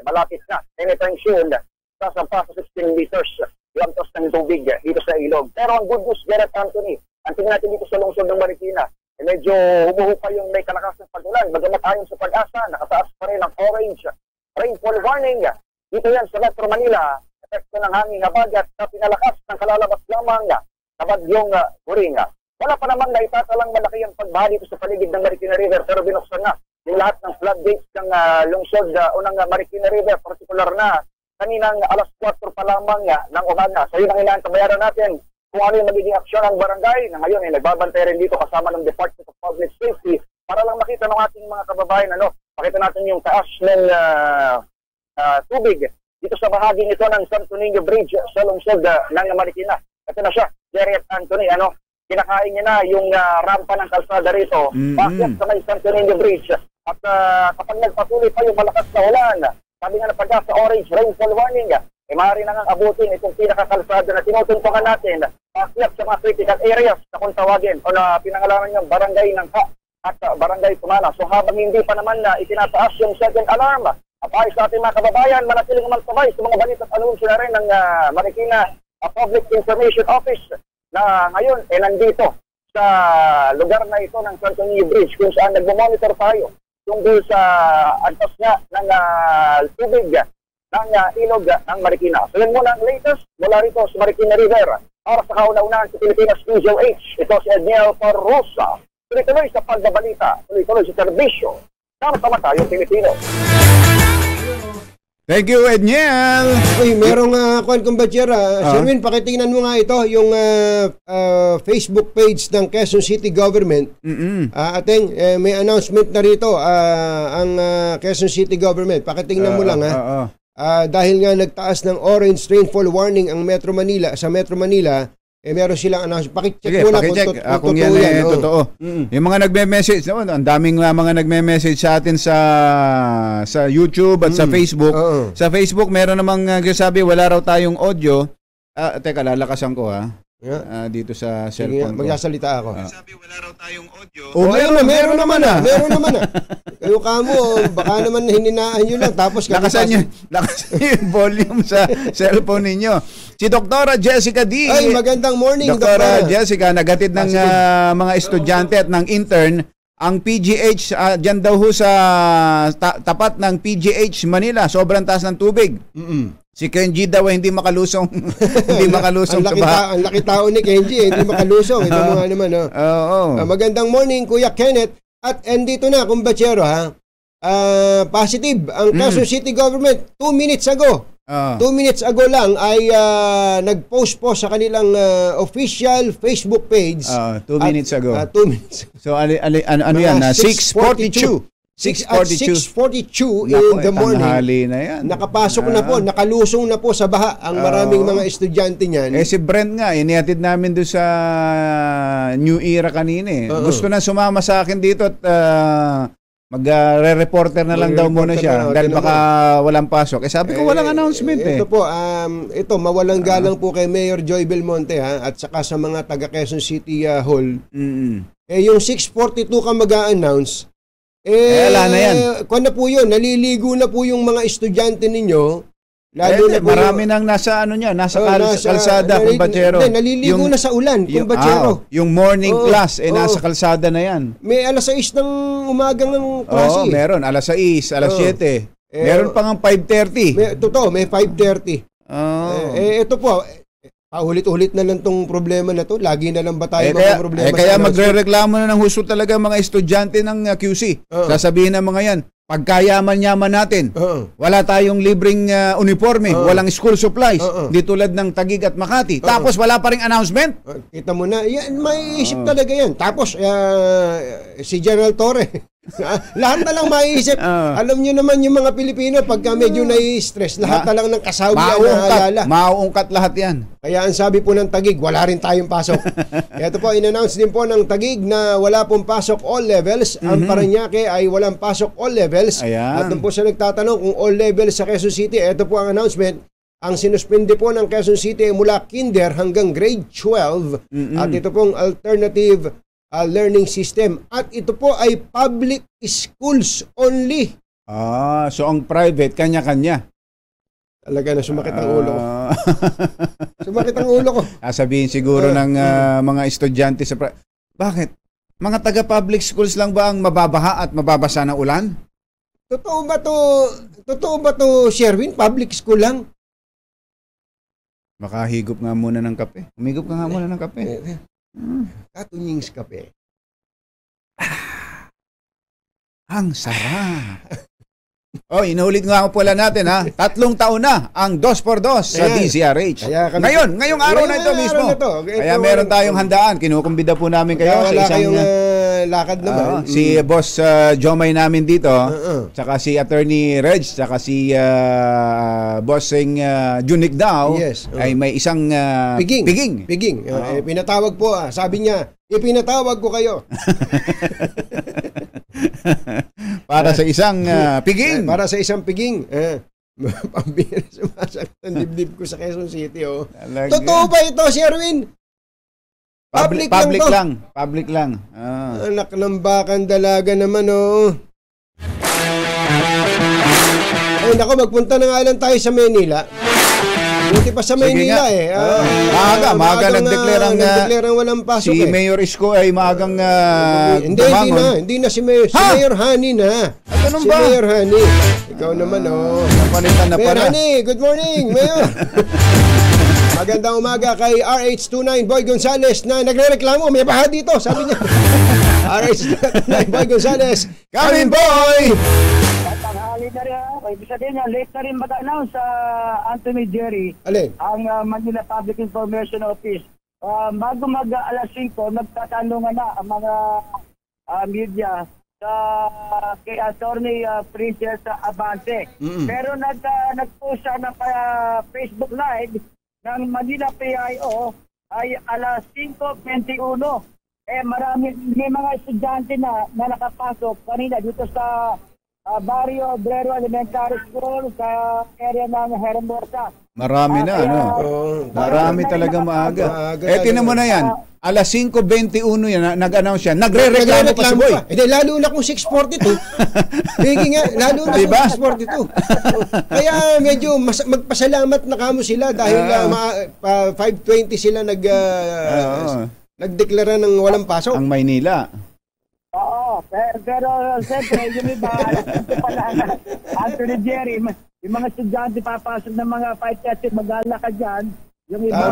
malapit na, anytime soon, sasampa sa 16 meters yung antos ng tubig dito sa ilog. Pero ang good news, Jared Anthony, ang tingin natin dito sa lungsod ng Marikina, medyo humuhupa yung may kalakas ng pag-ulan. Bagamat ayon sa Pag-asa, nakataas pa rin ang orange rainfall warning. Dito yan sa Metro Manila, epekto ng hangin habagat na pinalakas ng kalalabas lamang sa bagyong Goring. Wala pa naman na itatalang malaki ang pagbaha dito sa paligid ng Marikina River pero binuksan na yung lahat ng floodgates ng lungsod o ng Marikina River, partikular na kaninang alas 4 pa lamang ng umaga. So yun ang inaantabayaran natin kung ano yung magiging aksyon ng barangay na ngayon ay nagbabantay rin dito kasama ng Department of Public Safety para lang makita ng ating mga kababayan, makita natin yung taas ng tubig dito sa bahaging ito ng Santo Niño Bridge sa lungsod ng Marikina. Ito na siya, Jerry at Anthony, kinakain niya na yung rampa ng kalsada rito, bakit sa may Santo Niño Bridge. At kapag nagpatuloy pa yung malakas na ulan, sabi nga na Pag-asa orange rainfall warning, maaari na nga abutin itong pinakakalsada na tinutuntungan natin pakyat sa mga critical areas na kung tawagin o na pinangalaman ng barangay ng at barangay Tumana. So habang hindi pa naman na itinataas yung second alarm, apay sa ating mga kababayan, manatiling magtabay sa mga balita at anunsyo na rin ng Marikina Public Information Office na ngayon nandito sa lugar na ito ng Santo Niño Bridge kung saan nagmamonitor tayo tungkol sa antas nga ng tubig ng ilog ng Marikina. So yun muna ang latest mula rito sa Marikina River. Para sa kauna-unahan sa Pilipinas PJOH, ito si Edniel Parrosa. Tuloy-tuloy sa pagbabalita, tuloy-tuloy sa serbisyo. Sama-sama tayo Pilipino. Thank you, Edniel. Uy, merong kumbatsera. Sherwin, pakitingnan mo nga ito, yung Facebook page ng Quezon City Government. Ating, may announcement na rito ang Quezon City Government. Pakitingnan mo lang dahil nga nagtaas ng orange rainfall warning ang Metro Manila, sa Metro Manila, meron silang announcement. Pakicheck mo na kung yan yan. Totoo. Yung mga nagme-message, ang daming mga nagme-message sa atin sa YouTube at sa Facebook. Sa Facebook, meron namang sabi, wala raw tayong audio. Teka, lalakasan ko dito sa cellphone ko. Magsasalita ako. Sabi, wala raw tayong audio. Meron naman Kayo kamo, baka naman hininaan nyo lang. Tapos lakasan nyo yung volume sa cellphone ninyo. Si Dr. Jessica D. Ay, magandang morning, Dr. Jessica, nagatid ng mga estudyante at ng intern ang PGH, dyan daw ho sa tapat ng PGH Manila. Sobrang taas ng tubig. Si Kenji daw hindi makalusong sa baha. Ang laki tao ni Kenji, hindi makalusong. Ito mga naman. Magandang morning, Kuya Kenneth. At dito na, kumbatsero positive ang Quezon City Government 2 minutes ago. 2 minutes ago lang ay nag-post po sa kanilang official Facebook page. 2 minutes ago. 2 minutes. So ano yan? 6:42. 6:42 in the morning. Tanghali na yan. Nakapasok na po, nakalusong na po sa baha ang maraming mga estudyante niyan. Si Brent nga, inihatid namin doon sa New Era kanina. Gusto na sumama sa akin dito at Magre-reporter na lang daw muna siya dahil baka walang pasok. Sabi ko walang announcement Ito po, mawalang galang po kay Mayor Joy Belmonte at saka sa mga taga Quezon City Hall. Yung 6:42 ka mag-a-announce, wala na yan. Kung na po yun, naliligo na po yung mga estudyante ninyo. Lalo na marami nang nasa kalsada, kumbatsero. Naliligo na sa ulan, kumbatsero. Yung morning class, nasa kalsada na yan. May alas 6 ng umagang ng klase. Meron. Alas 6, alas 7. Meron pa ng 5:30. Totoo, may 5:30. Ito po, ulit-ulit na lang tong problema na to. Lagi na lang ba tayo mga problema? Kaya magre-reklamo na ng husto talaga mga estudyante ng QC. Sasabihin ng mga yan, pagkayaman-yaman natin, wala tayong libreng uniforme, walang school supplies, di tulad ng Taguig at Makati. Tapos wala pa ring announcement. Kita mo na, yan, may isip talaga yan. Tapos si General Torre, lahat na lang maiisip. Alam nyo naman yung mga Pilipino, pagka medyo nai-stress, lahat na lang ng kasawian na alala. Mauungkat lahat yan. Kaya ang sabi po ng Taguig, wala rin tayong pasok. Ito po, in-announce din po ng Taguig na wala pong pasok all levels. Ang Parañaque ay walang pasok all levels. At doon po siya nagtatanong kung all levels sa Quezon City. Ito po ang announcement. Ang sinuspende po ng Quezon City mula kinder hanggang grade 12. At ito pong alternative learning system. At ito po ay public schools only. So ang private, kanya-kanya. Talaga na sumakit ang ulo ko. Sumakit ang ulo ko. Sabihin siguro ng mga estudyante sa bakit? Mga taga-public schools lang ba ang mababaha at mababasa ng ulan? Totoo ba to, Sherwin? Public school lang? Makahigop nga muna ng kape. Humigop ka nga muna ng kape. Katunyings kape. Ang sarap. Inuulit nga po pala natin 3 taon na ang 2x2 sa DZRH. Ngayong araw na ito mismo. Kaya meron tayong handaan. Kinukumbida po namin kayo sa isang lakad naman. Si Boss Jomay namin dito, tsaka si Attorney Reg, tsaka si Bossing Junik daw, ay may isang piging. Pinatawag po, sabi niya, ipinatawag ko kayo. Para sa isang piging. Para sa isang piging. Pambira, sumasakit ang dibdib ko sa Quezon City. Totoo ba ito, Sherwin? Public lang. Anak ng bakang dalaga naman, Ay, naku, magpunta na nga lang tayo sa Manila. Buti pa sa Maynila Maaga nagdeklarang walang pasok. Si Mayor Isko ay maagang hindi na si Mayor. Si Mayor Hani na. Si Mayor Hani. Ikaw naman, napalitan na Mayor pala. Hani, good morning, Mayor. Magandang umaga kay RH29 Boy Gonzales na nagrereklamo. May baha dito, sabi niya. RH29 Boy Gonzales. Coming, boy! Tanghali na rin, ibig sabihin niya, late na rin mag-announce sa Anthony Jerry, ang Manila Public Information Office. Bago mag-alas 5, nagtatanungan na ang mga media kay Attorney Princess Abante. Pero nag-post siya ng Facebook Live ng Manila PIO ay alas 5:21. May mga estudyante na nakapasok kanina dito sa Barrio Obrero Elementary School sa area ng Hermosa. Marami na, marami talaga maaga. Tinan mo na yan. Alas 5:21 yan, nag-announce yan. Nagre-reklamo pa si Boy. Lalo na kung 6:42. Lalo na kung 6:42. Kaya medyo magpasalamat na kamo sila dahil 5:20 sila nagdeklara ng walang pasok. Ang Maynila. Oo, pero siyempre, yung iba, Anthony Jerry, yung mga estudyante papasok ng mga 5:30, mag-alaka dyan. Yung iba,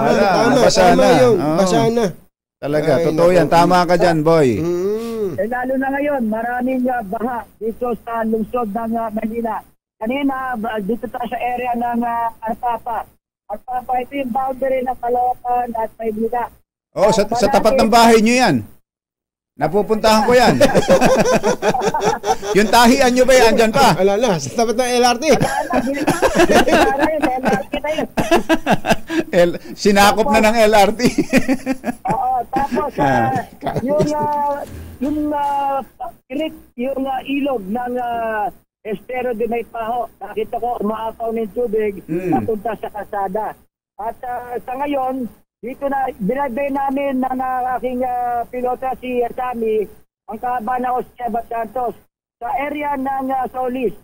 basa na. Talaga, totoo yan. Tama ka dyan, Boy. Lalo na ngayon, maraming baha dito sa lungsod ng Manila. Kanina, dito tayo sa area ng Arpapa. Arpapa, ito yung boundary ng Caloocan at Maynila. Sa tapat ng bahay nyo yan. Napupuntahan ko yan. Yung tahian nyo ba yan? Andyan pa? Wala na, sa tapat ng LRT. Sinakop na ng LRT. Oo, tapos yung ilog ng Estero de Maypaho, nakita ko umaapaw ng tubig papunta sa kalsada. At sa ngayon, dito na binagay namin ng aking pilota si Sami ang kahaba na si Abad Santos sa area ng Solis.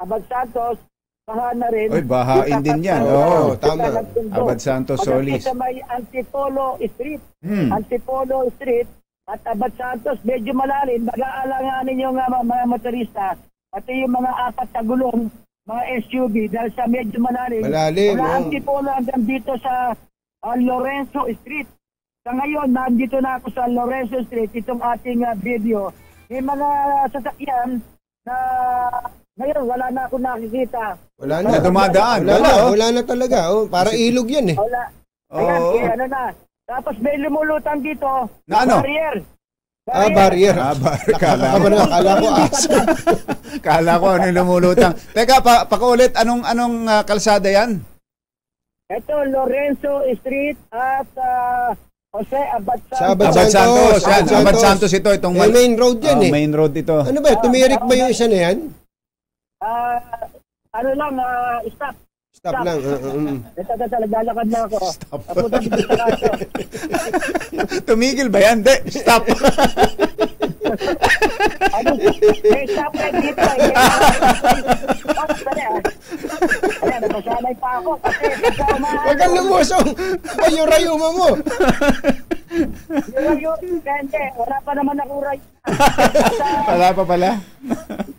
Abad Santos, baha na rin. Oy, bahain din yan. Oo, tama. Abad Santos, Solis. Sa may Antipolo Street. Antipolo Street at Abad Santos, medyo malalim. Mag-aalanganin yung mga motorista pati yung mga apat na gulong, mga SUV dahil sa medyo malalim. Malalim. Wala Antipolo hanggang dito sa Lorenzo Street. Sa ngayon, nandito na ako sa Lorenzo Street, itong ating video. May mga sasakyan na ngayon wala na ako nakikita. Wala na. Dumadaan. Wala na talaga. Oh, para ilog yan eh. Wala. Ayan, kaya ano na. Tapos may lumulutang dito. Na ano? Barrier. Barrier. Kala ko aso. Kala ko ano lumulutang. Teka, pakulit, anong kalsada yan? Ito, Lorenzo Street at Jose Abad Santos. Sa Abad Santos. Yan, Abad Santos ito. Itong main road yan eh. Main road ito. Ano ba? Tumirik ba yung isa na yan? Ano lang, stop. Stop lang. Naglalakad na ako. Stop. Tumigil ba yan? De, stop. May stop na dito. Ayan, napasanay pa ako. Huwag kang lumusong. Ayurayuma mo. Hindi, wala pa naman ako Wala pa pala?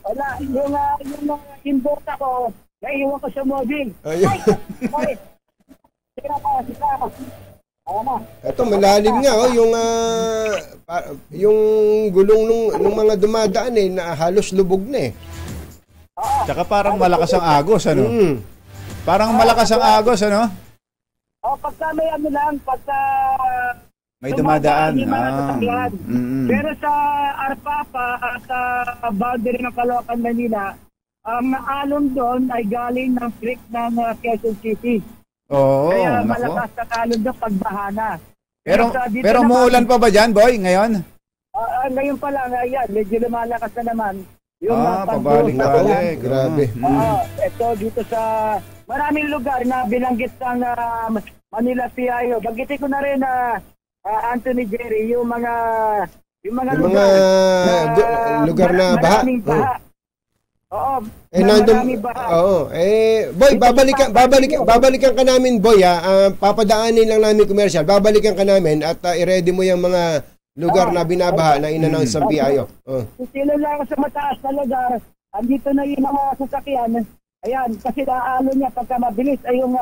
Wala, yung inbox ako, naiiwan ko sa mobile. Ay! Sira pa. Ito, malalim nga, yung gulong nung mga dumadaan na halos lubog na eh. Tsaka parang malakas ang agos, ano? Parang malakas ang agos, ano? Pagka may pagka may dumadaan. Pero sa Arpapa at sa boundary ng Caloocan, Manila, ang alon doon ay galing ng creek ng Quezon City. Oo, kaya malakas na alon doon pagbahana. Pero muulan pa ba dyan, boy, ngayon? Ngayon pa lang, ayan, medyo lumalakas na naman. Yung pabalik-balik. Grabe. Ito dito sa maraming lugar na binanggit ng Manila PIO. Banggitin ko na rin Anthony Jerry, yung mga lugar na baha. Oo. Boy, babalikan ka namin, boy, papadaanin lang namin commercial. Babalikan ka namin at i-ready mo yung mga lugar na binabaha na in-announce sa PIO. Sino lang sa mataas na lugar, andito na yung mga sasakyan. Ayan, kasi naalo niya pagka mabilis ay yung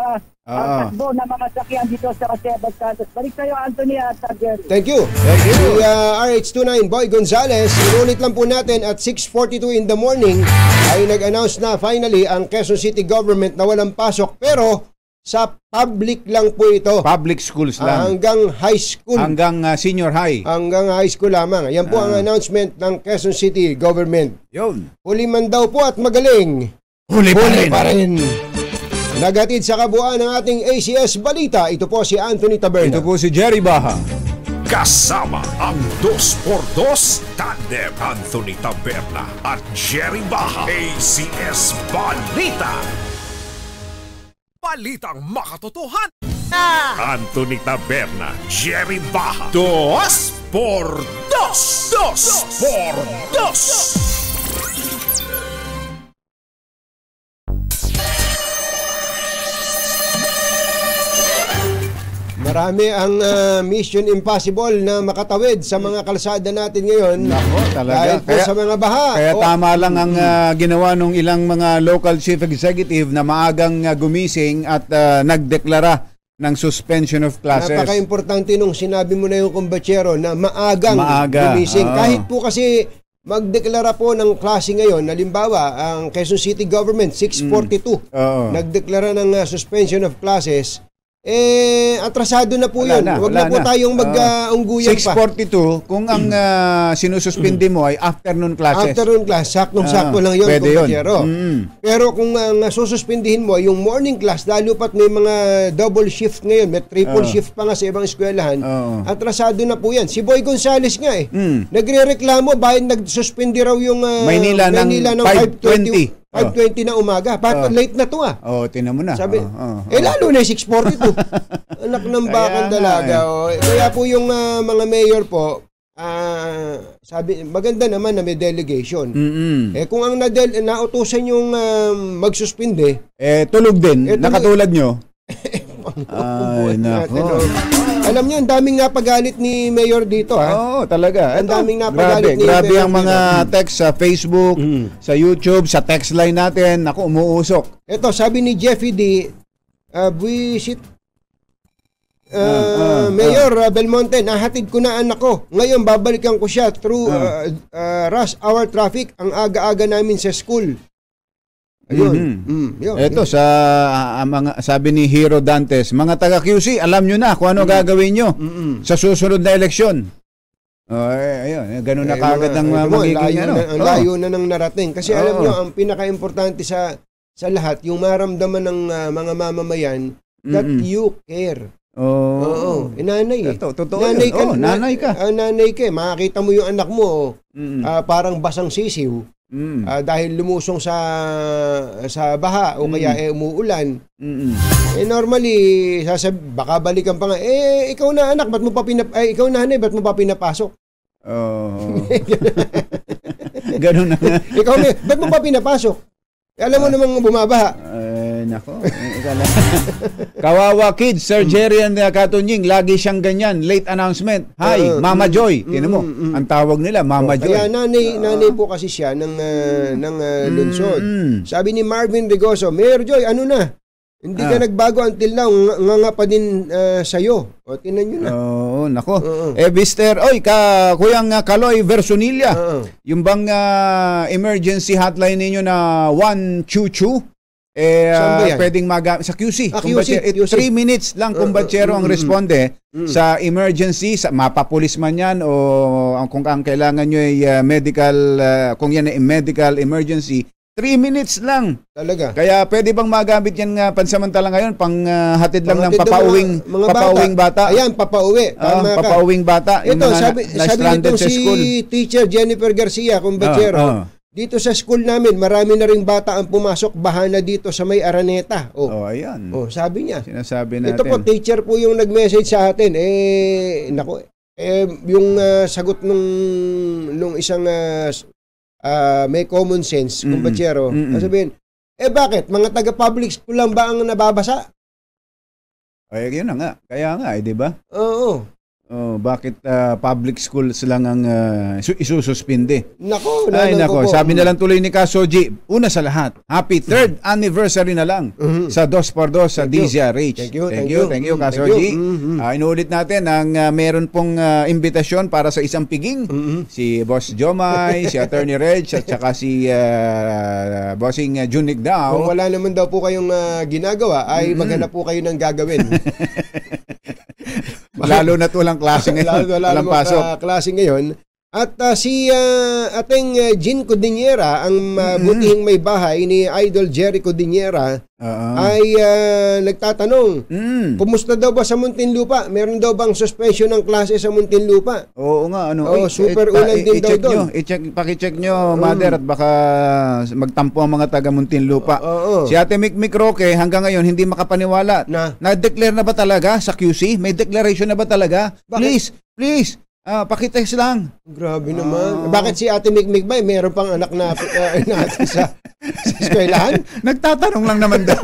takbo na mga sakyan dito sa Abad Santos. Balik tayo, Anthony at Jerry. Thank you. Si RH29 Boy Gonzales, inulit lang po natin at 6:42 in the morning ay nag-announce na finally ang Quezon City government na walang pasok, pero sa public lang po ito. Public schools lang. Hanggang high school. Hanggang senior high. Hanggang high school lamang. Yan po ang announcement ng Quezon City government. Yun. Huli man daw po at magaling. Huli pa rin. Nagatid sa kabuuan ng ating ACS Balita, ito po si Anthony Taberna. Ito po si Jerry Baha. Kasama ang 2x2 tandem Anthony Taberna at Jerry Baha. ACS Balita. Balitang makatotohan. Anthony Taberna, Jerry Baha. 2x2. 2x2. Marami ang Mission Impossible na makatawid sa mga kalsada natin ngayon. Nako, talaga. Dahil po sa mga baha. Kaya tama lang ang ginawa nung ilang mga local chief executive na maagang gumising at nagdeklara ng suspension of classes. Napaka-importante nung sinabi mo na yung kumbatsero na maagang gumising. Kahit po kasi magdeklara po ng klase ngayon, halimbawa, ang Quezon City Government, 6:42, nagdeklara ng suspension of classes. atrasado na po yun. Huwag na po tayong mag-ungguyan pa. 6:42, kung ang sinususpindi mo ay afternoon classes. Afternoon class, saktong-sakto lang yun, pwede yun. Pero kung sususpindihin mo yung morning class, lalo pat may mga double shift ngayon, may triple shift pa nga sa ibang eskwelahan, atrasado na po yan. Si Boy Gonzales nga nagre-reklamo bayan nagsuspindi raw yung Maynila ng 5:20. 5:20 na umaga. Late na to tinan mo na. Sabi, lalo na 6:42. Anak ng bakang dalaga. Kaya po yung mga mayor po, sabi, maganda naman na may delegation. Kung ang nautusan yung magsuspinde, tulog din. Nakatulad nyo. Ay, nako. Alam niyo, ang daming napagalit ni Mayor dito, Oo, talaga. Ang daming napagalit ni Grabe Mayor ang mga text sa Facebook, sa YouTube, sa text line natin. Ako, umuusok. Ito, sabi ni Jeffy D, buwisit, Mayor Belmonte, nahatid ko na anak ko. Ngayon, babalikan ko siya through rush hour traffic. Ang aga-aga namin sa school. Ayun. Ito sa mga sabi ni Hero Dantes, mga taga QC, alam nyo na kung ano gagawin nyo sa susunod na eleksyon. Ayun, ganun na kagad ang magiging layo na ng narating. Kasi alam nyo, ang pinaka-importante sa lahat, yung maramdaman ng mga mamamayan that you care. Nanay Totoo nanay ka, nanay ka. Nanay ka. Makakita mo yung anak mo, parang basang sisiw. Dahil lumusong sa baha o kaya umuulan. Normally baka balikan pa nga, ikaw na anak, ba't mo pa ikaw nanay, ba't mo pa pinapasok? Ganun na nga. Ikaw na, ba't mo pa pinapasok? Alam mo namang bumabaha. Nako. Kawawa kids, Sir Jerry and Katunying, lagi siyang ganyan. Late announcement. Hi, Mama Joy. Tinan mo, ang tawag nila, Mama Joy. Kaya nanay po kasi siya ng lungsod. Sabi ni Marvin Regoso, Mayor Joy, ano na? Hindi ka nagbago until now, nga pa din sa'yo. O, tinan nyo na. Nako. Mister, Kuyang Kaloy Versunilla, yung bang emergency hotline ninyo na 122, pwedeng magamit sa QC. 3 minutes lang kumbatsero ang responde sa emergency, sa mapapulis man yan o kung ang kailangan nyo ay medical, kung yan ay medical emergency, 3 minutes lang. Talaga. Kaya pwede bang magamit yan pansamantala ngayon pang hatid lang ng papauwing bata. Ayan, papauwi. Papauwing bata. Ito, sabi nito si Teacher Jennifer Garcia, kumbatsero. Dito sa school namin, marami na ring bata ang pumasok, bahana dito sa may Araneta. Ayan. Sabi niya. Sinasabi natin. Ito po, teacher po yung nag-message sa atin. Yung sagot nung isang may common sense, kumbatsero. Sabihin, bakit? Mga taga-public school lang ba ang nababasa? Yun na nga. Kaya nga, di ba? Oo. Bakit public schools lang ang isususpinde? Nako, sabi na lang tuloy ni Kasoji, una sa lahat, happy 3rd anniversary na lang sa 2x2 sa DZRH. Thank you Kasoji. Inuulit natin ang meron pong imbitasyon para sa isang piging, si Boss Jomay, si Attorney Reg, at saka si Bossing Junik daw. Kung wala naman daw po kayong ginagawa, ay maghanap po kayo ng gagawin. Lalo na walang klase ngayon. Walang pasok. Klase ngayon. At si ating Jean Codinera, ang butihing may bahay ni Idol Jerry Codinera, ay nagtatanong, kumusta daw ba sa Muntinlupa? Meron daw bang suspension ng klase sa Muntinlupa? Oo nga. Super ulan din daw doon. Pakicheck nyo, Mother, at baka magtampo ang mga taga Muntinlupa. Si Ate Mikmik Roque, hanggang ngayon, hindi makapaniwala. Na-declare na ba talaga sa QC? May declaration na ba talaga? Bakit? Please. Pakitext lang. Grabe naman. Bakit si Ate Mikmik ba? Meron pang anak na natin sa eskwelahan? Nagtatanong lang naman daw.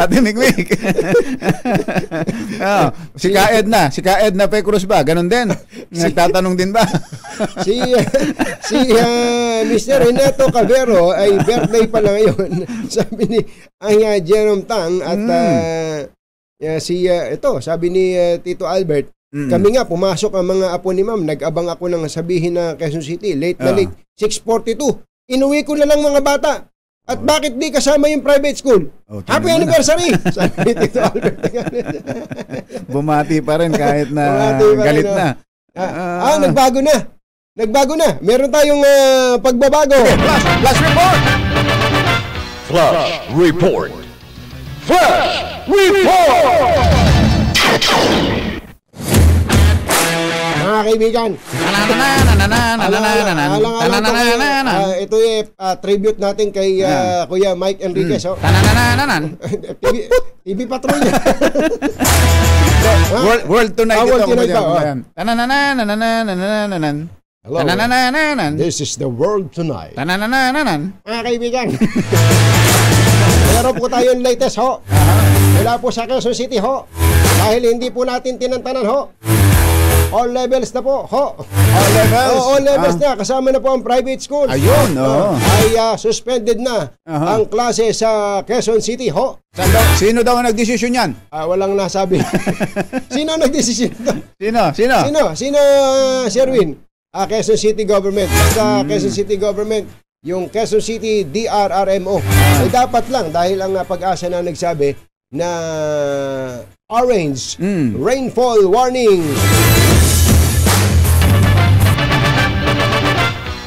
Ate Mikmik. Si Ka Edna Pecruz ba? Ganon din. Nagtatanong din ba? si Mr. Renato Cavero ay birthday pa lang ngayon. Sabi ni Jerome Tang at sabi ni Tito Albert, kami nga, pumasok ang mga apo ni Ma'am, nag-abang ako nang sabihin na Quezon City, late na late, 6:42. Inuwi ko na lang mga bata. At bakit di kasama yung private school? Happy anniversary! Sabi ni Tito Albert. Bumati pa rin kahit na galit na. Nagbago na. Nagbago na. Meron tayong pagbabago. Flash report! Flash Report! Flash Report! Mga kaibigan, ito tribute natin kay Kuya Mike Enriquez. TV Patrol niya. World Tonight ito. Hello, this is the World Tonight. Mga kaibigan, meron po tayong latest ho. Wala po sa Quezon City ho. Dahil hindi po natin tinantanan ho. All levels na po, ho. All levels? All levels na. Kasama na po ang private school. Ayun, ay suspended na ang klase sa Quezon City, ho. Sino daw ang nagdesisyon yan? Walang nasabi. Sino ang nagdesisyon? Sino, Sherwin? Quezon City Government. Basta Quezon City Government, yung Quezon City DRRMO. Ay dapat lang dahil ang Pag-asa na nagsabi na orange rainfall warning.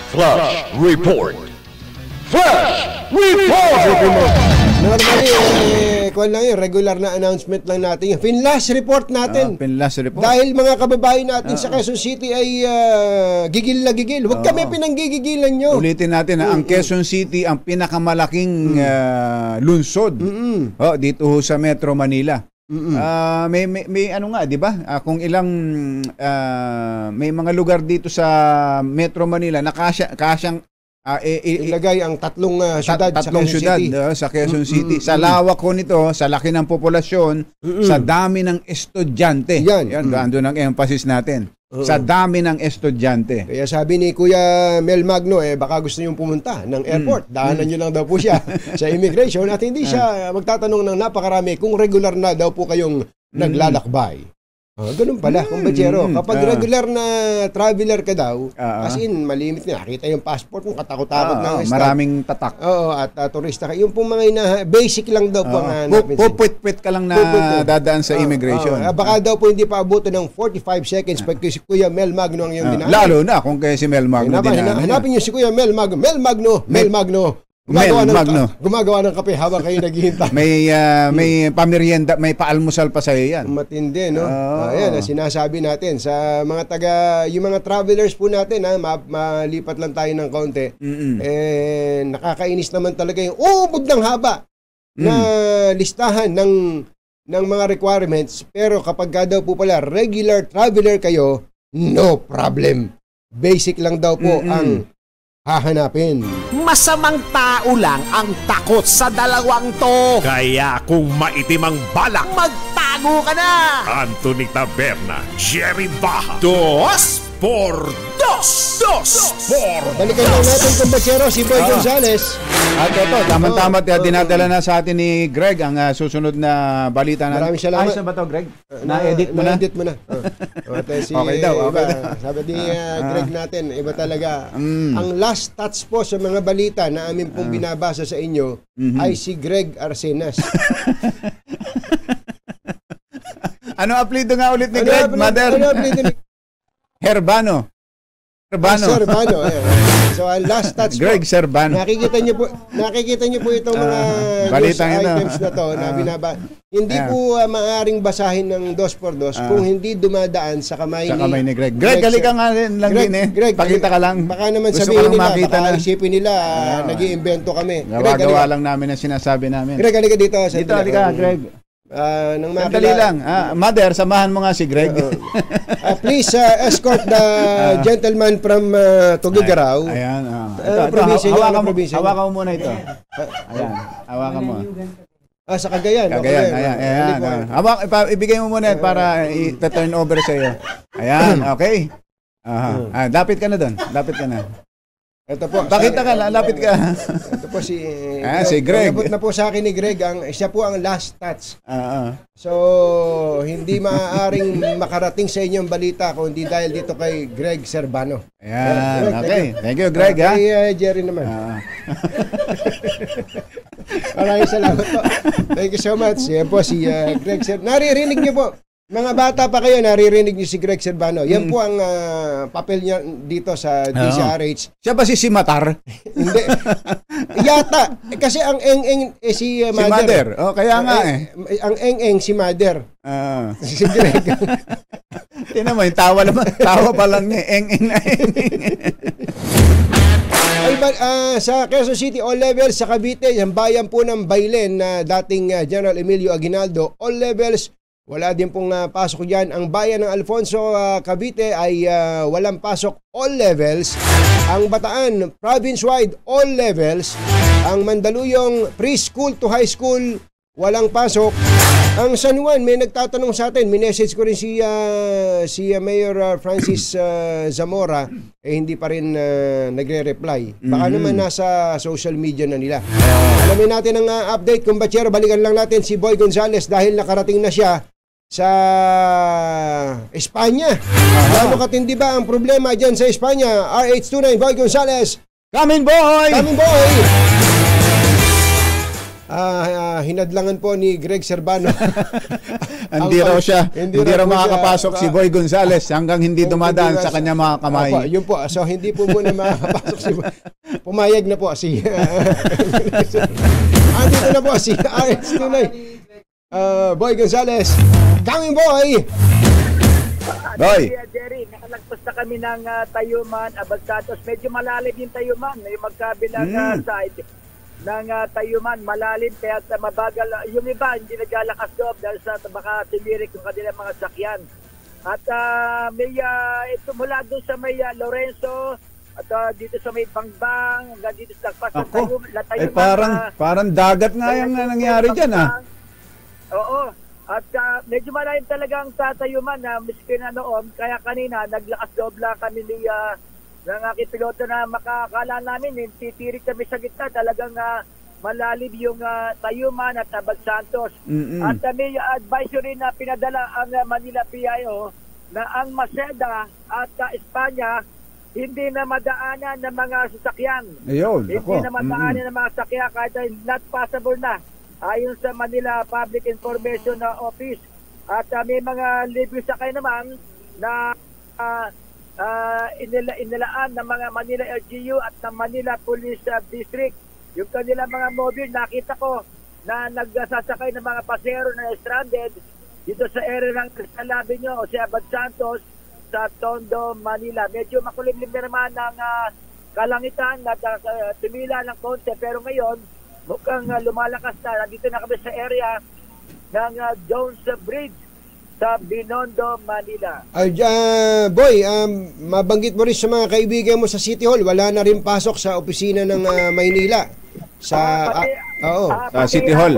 Flash Report! Flash Report! Normally, kung lang yun, regular na announcement lang natin. Yung Finlash report natin. Finlash report. Dahil mga kababayan natin sa Quezon City ay gigil na gigil. Huwag kami pinanggigigilan nyo. Ulitin natin na ang Quezon City ang pinakamalaking lungsod dito sa Metro Manila. May ano nga, 'di ba? Kung ilang may mga lugar dito sa Metro Manila na kasyang ilagay ang tatlong syudad sa Quezon City. Sa Quezon City. Sa lawak ko nito, sa laki ng populasyon, sa dami ng estudyante. Yan doon ang emphasis natin. Sa dami ng estudyante. Kaya sabi ni Kuya Mel Magno, baka gusto niyong pumunta ng airport. Daanan niyo lang daw po siya sa immigration at hindi siya magtatanong ng napakarami kung regular na daw po kayong naglalakbay. Ganun pala, kumbachero. Kapag regular na traveler ka daw, as in, malimit na. Nakita yung passport mo, katakot-takot na. Maraming tatak. At turista ka. Yung pong mga basic lang daw po ang hanapin. Pupwit ka lang na dadaan sa immigration. Baka daw po hindi pa abuto ng 45 seconds pag si Kuya Mel Magno ang iyong dinaan. Lalo na kung kaya si Mel Magno dinaan. Hanapin niyo si Kuya Mel Magno. Mel Magno. Gumagawa ng kape habang kayo naghihintay. May pamerienda, may paalmusal pa sa iyo yan. Matindi, no? Ayan, sinasabi natin sa mga yung mga travelers po natin, malipat lang tayo ng kaunti. Nakakainis naman talaga yung ubod ng haba na listahan ng mga requirements. Pero kapag daw po pala regular traveler kayo, no problem. Basic lang daw po ang hahanapin. Masamang tao lang ang takot sa dalawang to. Kaya kung maitim ang balak, magtago ka na! Anthony Taberna, Jerry Baja, 2x2. Balikan lang natin kung bachero si Boy Gonzales. At ito, tama-tama dinadala na sa atin ni Greg ang susunod na balita na. Maraming salamat. Ayos na ba ito, Greg? Na-edit mo na? Na-edit mo na. Okay daw. Sabi ni Greg natin, iba talaga. Ang last touch po sa mga balita na amin pong binabasa sa inyo ay si Greg Arsenas. Ano apelido nga ulit ni Greg, Mother? Ano apelido ni Herbano. Serbano. So, last touch Greg po. Serbano. Nakikita niyo po itong mga news items na to na binaba. Hindi po maaaring basahin ng 2x2 kung hindi dumadaan sa kamay ni Greg. Greg, halika nga lang din eh. Greg, pakita ka lang. Baka naman sabihin nila, baka isipin nila, nag-iimbento kami. Gawa lang namin ang sinasabi namin. Greg, halika dito. Dito, halika, Greg. Dali lang. Mother, samahan mo nga si Greg. Please escort the gentleman from Tugigaraw. Ayan. Hawakan mo muna ito. Ayan. Hawakan mo. Sa Cagayan. Ayan. Ibigay mo muna para i-turn over sa iyo. Ayan, okay. Lapit ka na doon. Lapit ka na. Ito po. Pakita ka, lapit ka. Ito po si Greg. Nabot na po sa akin ni Greg, siya po ang last touch. So, hindi maaaring makarating sa inyong balita kung hindi dahil dito kay Greg Serbano. Ayan, okay. Thank you, Greg. Kay Jerry naman. Maraming salamat po. Thank you so much. Yan po si Greg Sir. Naririnig niyo po. Mga bata pa kayo, naririnig niyo si Greg Servano. Yan po ang papel niya dito sa DZRH. Siya ba si Simatar? Hindi. Yata. Kasi ang eng-eng si Mother. Si Mother. Oh, kaya nga Ang eng-eng si Mother. Si Greg. Tingnan mo, tawa pa lang niya. Eng-eng na eng-eng. Sa Quezon City, all levels sa Cavite, yung bayan po ng Bailen na dating General Emilio Aguinaldo, all levels, wala din pong pasok dyan. Ang bayan ng Alfonso, Cavite ay walang pasok, all levels. Ang Bataan, province-wide, all levels. Ang Mandaluyong, preschool to high school, walang pasok. Ang San Juan, may nagtatanong sa atin, minessage ko rin si Mayor Francis Zamora, hindi pa rin nagre-reply. Baka naman nasa social media na nila. Alamin natin ang update. Kumbachero, balikan lang natin si Boy Gonzales dahil nakarating na siya sa Espanya. Ano katindi ba ang problema dyan sa Espanya? RH29, Boy Gonzales. Come in, boy! Come in, boy! Hinadlangan po ni Greg Servano. Hindi raw siya. Hindi raw makakapasok si Boy Gonzales hanggang hindi dumadaan sa kanya mga kamay. Yun po. So hindi po muna makakapasok si Boy. Pumayag na po si andito na po si RH29 Boy Gonzales. Coming, boy! Boy! Jerry, nakalagpas na kami ng Tayuman, Abagsatos. Medyo malalim yung Tayuman. Yung magkabilang side ng Tayuman, malalim kaya mabagal. Yung iba hindi naglalakas loob dahil sa baka timirik yung kanilang mga sakyan. At may ito mula doon sa may Lorenzo at dito sa may Bangbang hanggang dito sa Lagpas ng Tayuman. Parang dagat nga yung nangyari dyan Oo. At medyo malalim talagang Tayuman na miskin na noon. Kaya kanina naglakas loob lang kami ng aking piloto na makakala namin, titirik kami sa gitna, talagang malalim yung Tayuman at Abagsantos. At may advisory na pinadala ang Manila PIO na ang Maseda at Espanya hindi na madaanan ng mga sasakyan. Ayun, hindi na madaanan ng mga sasakyan kahit not possible na ayon sa Manila Public Information Office. At may mga libre sakay naman na inilaan ng mga Manila LGU at ng Manila Police District. Yung kanilang mga mobile, nakita ko na nagsasakay ng mga pasero na stranded dito sa area ng Crystal Avenue o sa Abagsantos sa Tondo, Manila. Medyo makulimlim na naman ng kalangitan at tumila ng konti, pero ngayon mukhang lumalakas na. Nandito na kami sa area ng Jones Bridge sa Binondo, Manila. Boy, mabanggit mo rin sa mga kaibigan mo sa City Hall, wala na rin pasok sa opisina ng Maynila. Sa City Hall.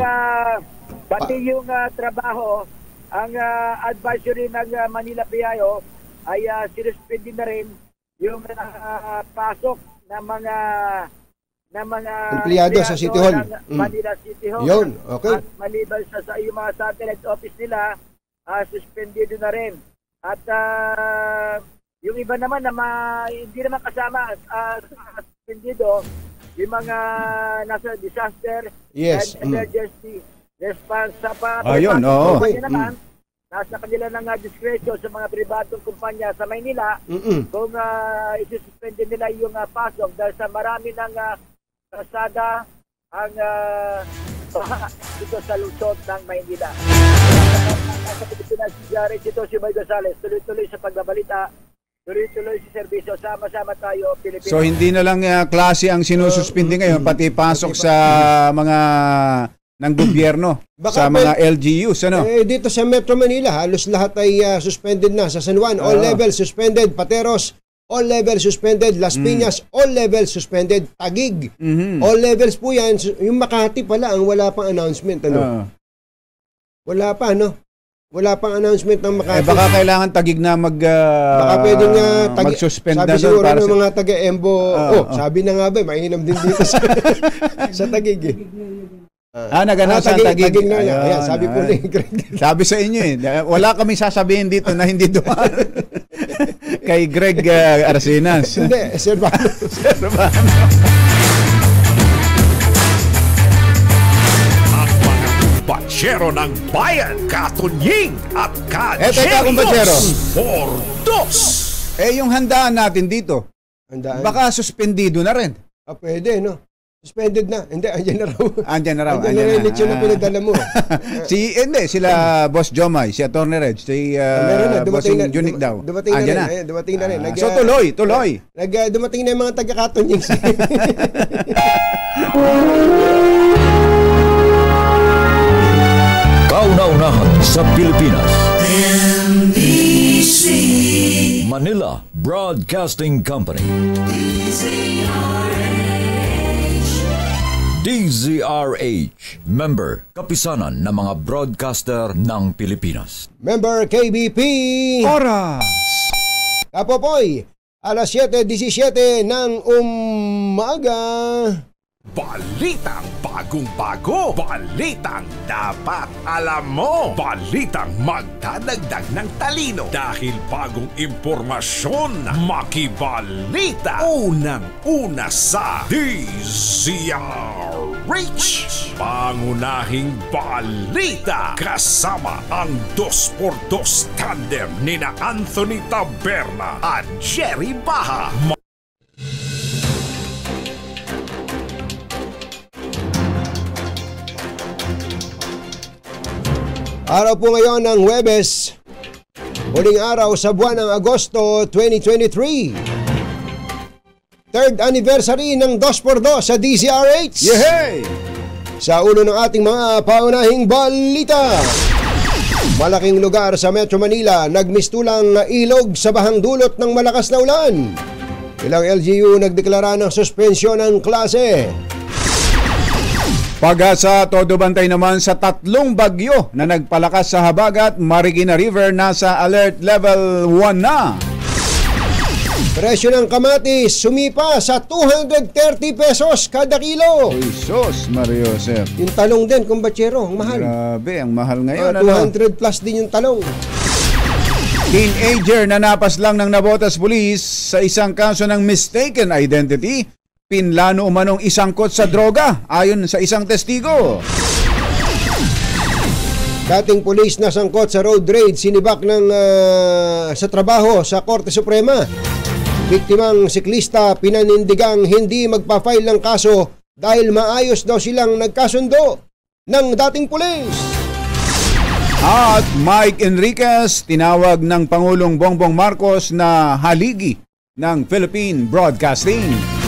Pati yung trabaho, ang advisory ng Manila PIO ay sinuspindi na rin yung pasok ng mga empleyado sa City Hall. Manila City Hall. Yun, okay. At maliban sa yung mga satellite office nila, suspendido na rin. At yung iba naman na hindi naman kasama suspendido, yung mga nasa disaster and emergency response sa kumpanya naman, nasa kanila ng diskresyon sa mga pribadong kumpanya sa Maynila kung isususpende nila yung pasok dahil sa marami ng kasada ang dito sa lungsod ng Maynila. Sa Pilipinas, dito si Boy Gonzales, tuloy-tuloy sa pagbabalita, tuloy-tuloy sa serbisyo, sama-sama tayo, Pilipinas. So hindi na lang klase ang sinususpindi ngayon, pati pasok sa mga ng gobyerno, sa mga LGUs, ano? Dito sa Metro Manila, halos lahat ay suspended na. Sa San Juan, all levels suspended. Pateros, all levels suspended. Las Piñas, all levels suspended. Taguig, all levels po yan. Yung Makati pala, ang wala pang announcement, ano? Wala pa, ano? Wala pang announcement ng Makati. Baka kailangan Taguig na baka pwedeng mag-suspend na doon. Sabi siguro ng mga taga-Embo, sabi na nga ba, mainam din dito sa Taguig eh. Nag-announce ang Taguig. Ayan, sabi po ni Greg. Sabi sa inyo wala kami sasabihin dito na hindi dumaan kay Greg Arsinas. Hindi, Servano. kumbatsero ng bayan, Katunying at Teka, kumbatsero. For dos. Yung handaan natin dito, Handaan. baka suspendido na rin. Pwede, no? Suspended na. Hindi, andyan na raw. Andyan na raw. Andyan na rin na pinadala mo. Sila Boss Jomay, si Atty. Reg, si Meron na, dumating Bossing na. Junik daw. Dumating na rin. Dumating na rin. So tuloy. Dumating na yung mga taga-Katunying. Kauna-unahan sa Pilipinas. NBC Manila Broadcasting Company. DZRH, member, kapisanan ng mga broadcaster ng Pilipinas. Member KBP. Oras. Kapopoy, alas 7:17 ng umaga. Balitang bagong-bago, balitang dapat alam mo, balitang magdadagdag ng talino dahil bagong impormasyon, makibalita, unang-una sa DZRH. Pangunahing balita kasama ang 2x2 tandem nina Anthony Taberna at Jerry Baha. Araw po ngayon ng Huwebes, huling araw sa buwan ng Agosto 2023. Third anniversary ng 2x2 sa DZRH. Yehey! Sa ulo ng ating mga paunahing balita. Malaking lugar sa Metro Manila, nagmistulang ilog sa bahang dulot ng malakas na ulan. Ilang LGU nagdeklara ng suspensyon ng klase. Pag-asa, todo bantay naman sa 3 bagyo na nagpalakas sa Habagat, Marikina River nasa alert level 1 na. Presyo ng kamatis sumipa sa 230 pesos kada kilo. Jesus, Mario Joseph. Yung talong din, kumbatsero, ang mahal. Grabe, ang mahal ngayon. 200 plus din yung talong. Teenager na napas lang ng Navotas Police sa isang kaso ng mistaken identity. Pinlano umanong isangkot sa droga ayon sa isang testigo. Dating pulis na sangkot sa road rage, sinibak ng sa trabaho sa Korte Suprema. Biktimang siklista pinanindigang hindi magpa-file ng kaso dahil maayos daw silang nagkasundo ng dating pulis. At Mike Enriquez tinawag ng Pangulong Bongbong Marcos na haligi ng Philippine Broadcasting.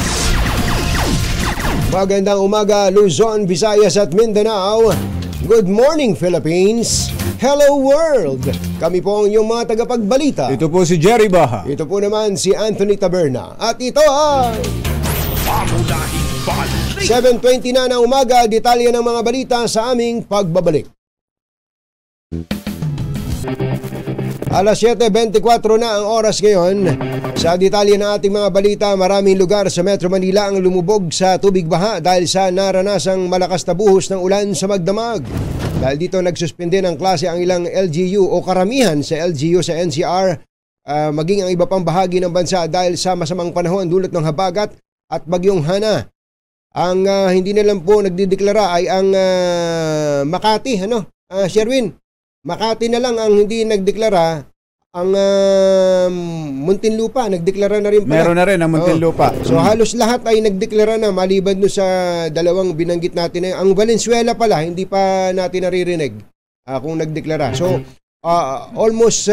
Magandang umaga, Luzon, Visayas at Mindanao. Good morning, Philippines. Hello, world. Kami po ang inyong mga tagapagbalita. Ito po si Jerry Baha. Ito po naman si Anthony Taberna. At ito ay 7:20 na ng umaga, detalye ng mga balita sa aming pagbabalik. Alas 7:24 na ang oras ngayon. Sa detalye ng ating mga balita, maraming lugar sa Metro Manila ang lumubog sa tubig baha dahil sa naranasang malakas na buhos ng ulan sa magdamag. Dahil dito nagsuspende ng klase ang ilang LGU o karamihan sa LGU sa NCR, maging ang iba pang bahagi ng bansa dahil sa masamang panahon dulot ng habagat at bagyong Hana. Ang hindi na lang po nagdideklara ay ang Makati, Sherwin? Makati na lang ang hindi nagdeklara. Ang Muntinlupa, nagdeklara na rin pala. Meron na rin ang Muntinlupa. So halos lahat ay nagdeklara na maliban doon sa dalawang binanggit natin. Ang Valenzuela pala, hindi pa natin naririnig kung nagdeklara. So almost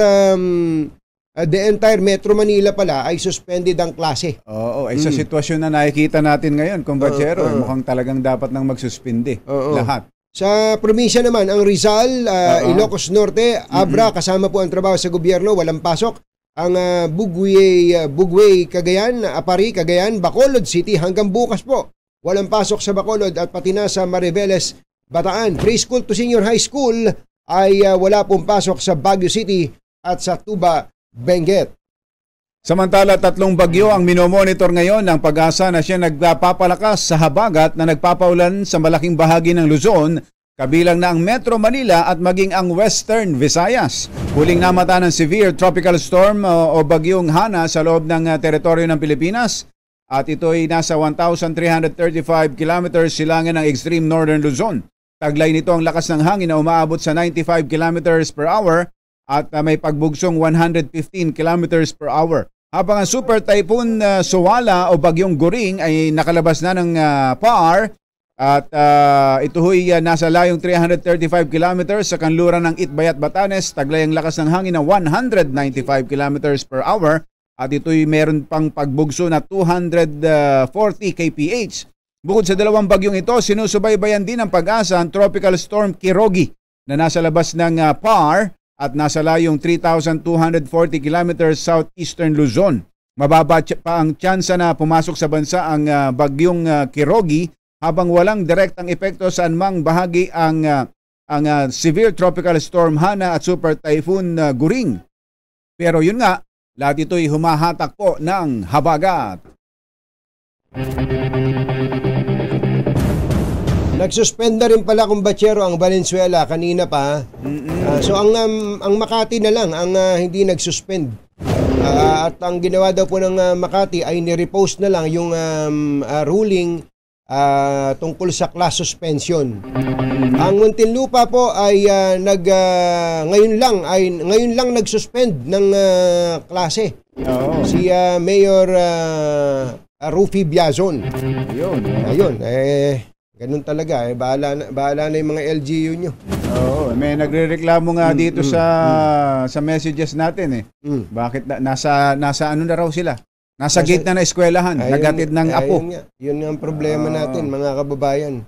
the entire Metro Manila pala ay suspended ang klase. Oo, ay sa sitwasyon na nakikita natin ngayon, kumbachero, mukhang talagang dapat nang magsuspende lahat. Sa probinsya naman, ang Rizal, Ilocos Norte, Abra, kasama po ang trabaho sa gobyerno, walang pasok. Ang Bugway, Cagayan, Apari, Cagayan, Bacolod City, hanggang bukas po, walang pasok sa Bacolod at pati na sa Mariveles, Bataan. Preschool to senior high school ay wala pong pasok sa Baguio City at sa Tuba, Benguet. Samantala, 3 bagyo ang minomonitor ngayon ng Pag-asa na siya nagpapalakas sa habagat na nagpapaulan sa malaking bahagi ng Luzon, kabilang na ang Metro Manila at maging ang Western Visayas. Huling namata ng severe tropical storm o bagyong Hana sa loob ng teritoryo ng Pilipinas at ito ay nasa 1,335 kilometers silangan ng extreme northern Luzon. Taglay nito ang lakas ng hangin na umaabot sa 95 kilometers per hour at may pagbugsong 115 kilometers per hour. Habang ang Super Typhoon Suwala o Bagyong Goring ay nakalabas na ng PAR at ito ho'y nasa layong 335 kilometers sa kanluran ng Itbayat, Batanes. Taglay ang lakas ng hangin na 195 kilometers per hour at ito'y meron pang pagbugso na 240 kph. Bukod sa dalawang bagyong ito, sinusubaybayan din ng Pag-asa ang Tropical Storm Kirogi na nasa labas ng PAR at nasa layong 3,240 kilometers southeastern Luzon. Mababa pa ang tsansa na pumasok sa bansa ang bagyong Kirogi habang walang direktang epekto sa anumang bahagi ang Severe Tropical Storm Hana at Super Typhoon Goring. Pero yun nga, lahat ito'y humahatak po ng habagat. Nagsuspend na rin pala kumbatsero ang Valenzuela kanina pa. So ang Makati na lang ang hindi nagsuspend. At ang ginawa daw po ng Makati ay ni-repost na lang yung ruling tungkol sa class suspension. Ang Muntinlupa po ay ngayon lang nagsuspend ng klase. Si Mayor Rufy Biazon. Ayun, ganun talaga, bahala na yung mga LGU nyo. Oo, may nagrereklamo nga dito sa messages natin Bakit nasa ano na raw sila? Nasa gate na eskwelahan, nagatid ng apo. Yun ang problema natin, mga kababayan.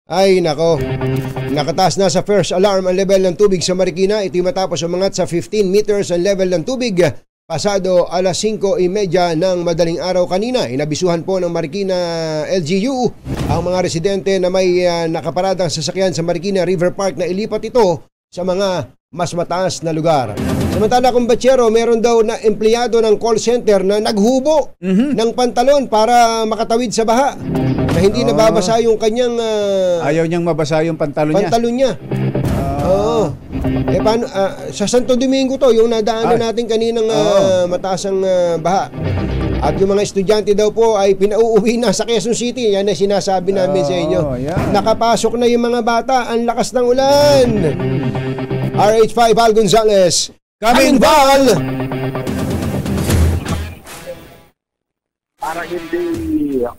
Ay, nako. Nakataas na sa first alarm ang level ng tubig sa Marikina. Ito'y matapos umangat sa 15 meters ang level ng tubig pasado alas 5:30 ng madaling araw kanina. Inabisuhan po ng Marikina LGU ang mga residente na may nakaparadang sasakyan sa Marikina River Park na ilipat ito sa mga mas mataas na lugar. Samantala, kumbatsero, meron daw na empleyado ng call center na naghubo ng pantalon para makatawid sa baha. Na hindi nababasa yung kanyang... Ayaw niyang mabasa yung pantalon niya. Oo. Paano, sa Santo Domingo to, yung nadaanan natin kaninang mataas ang baha. At yung mga estudyante daw po ay pinauuwi na sa Quezon City. Yan ay sinasabi namin sa inyo. Nakapasok na yung mga bata. Ang lakas ng ulan. RH5 Val Gonzales. Coming Val! Para hindi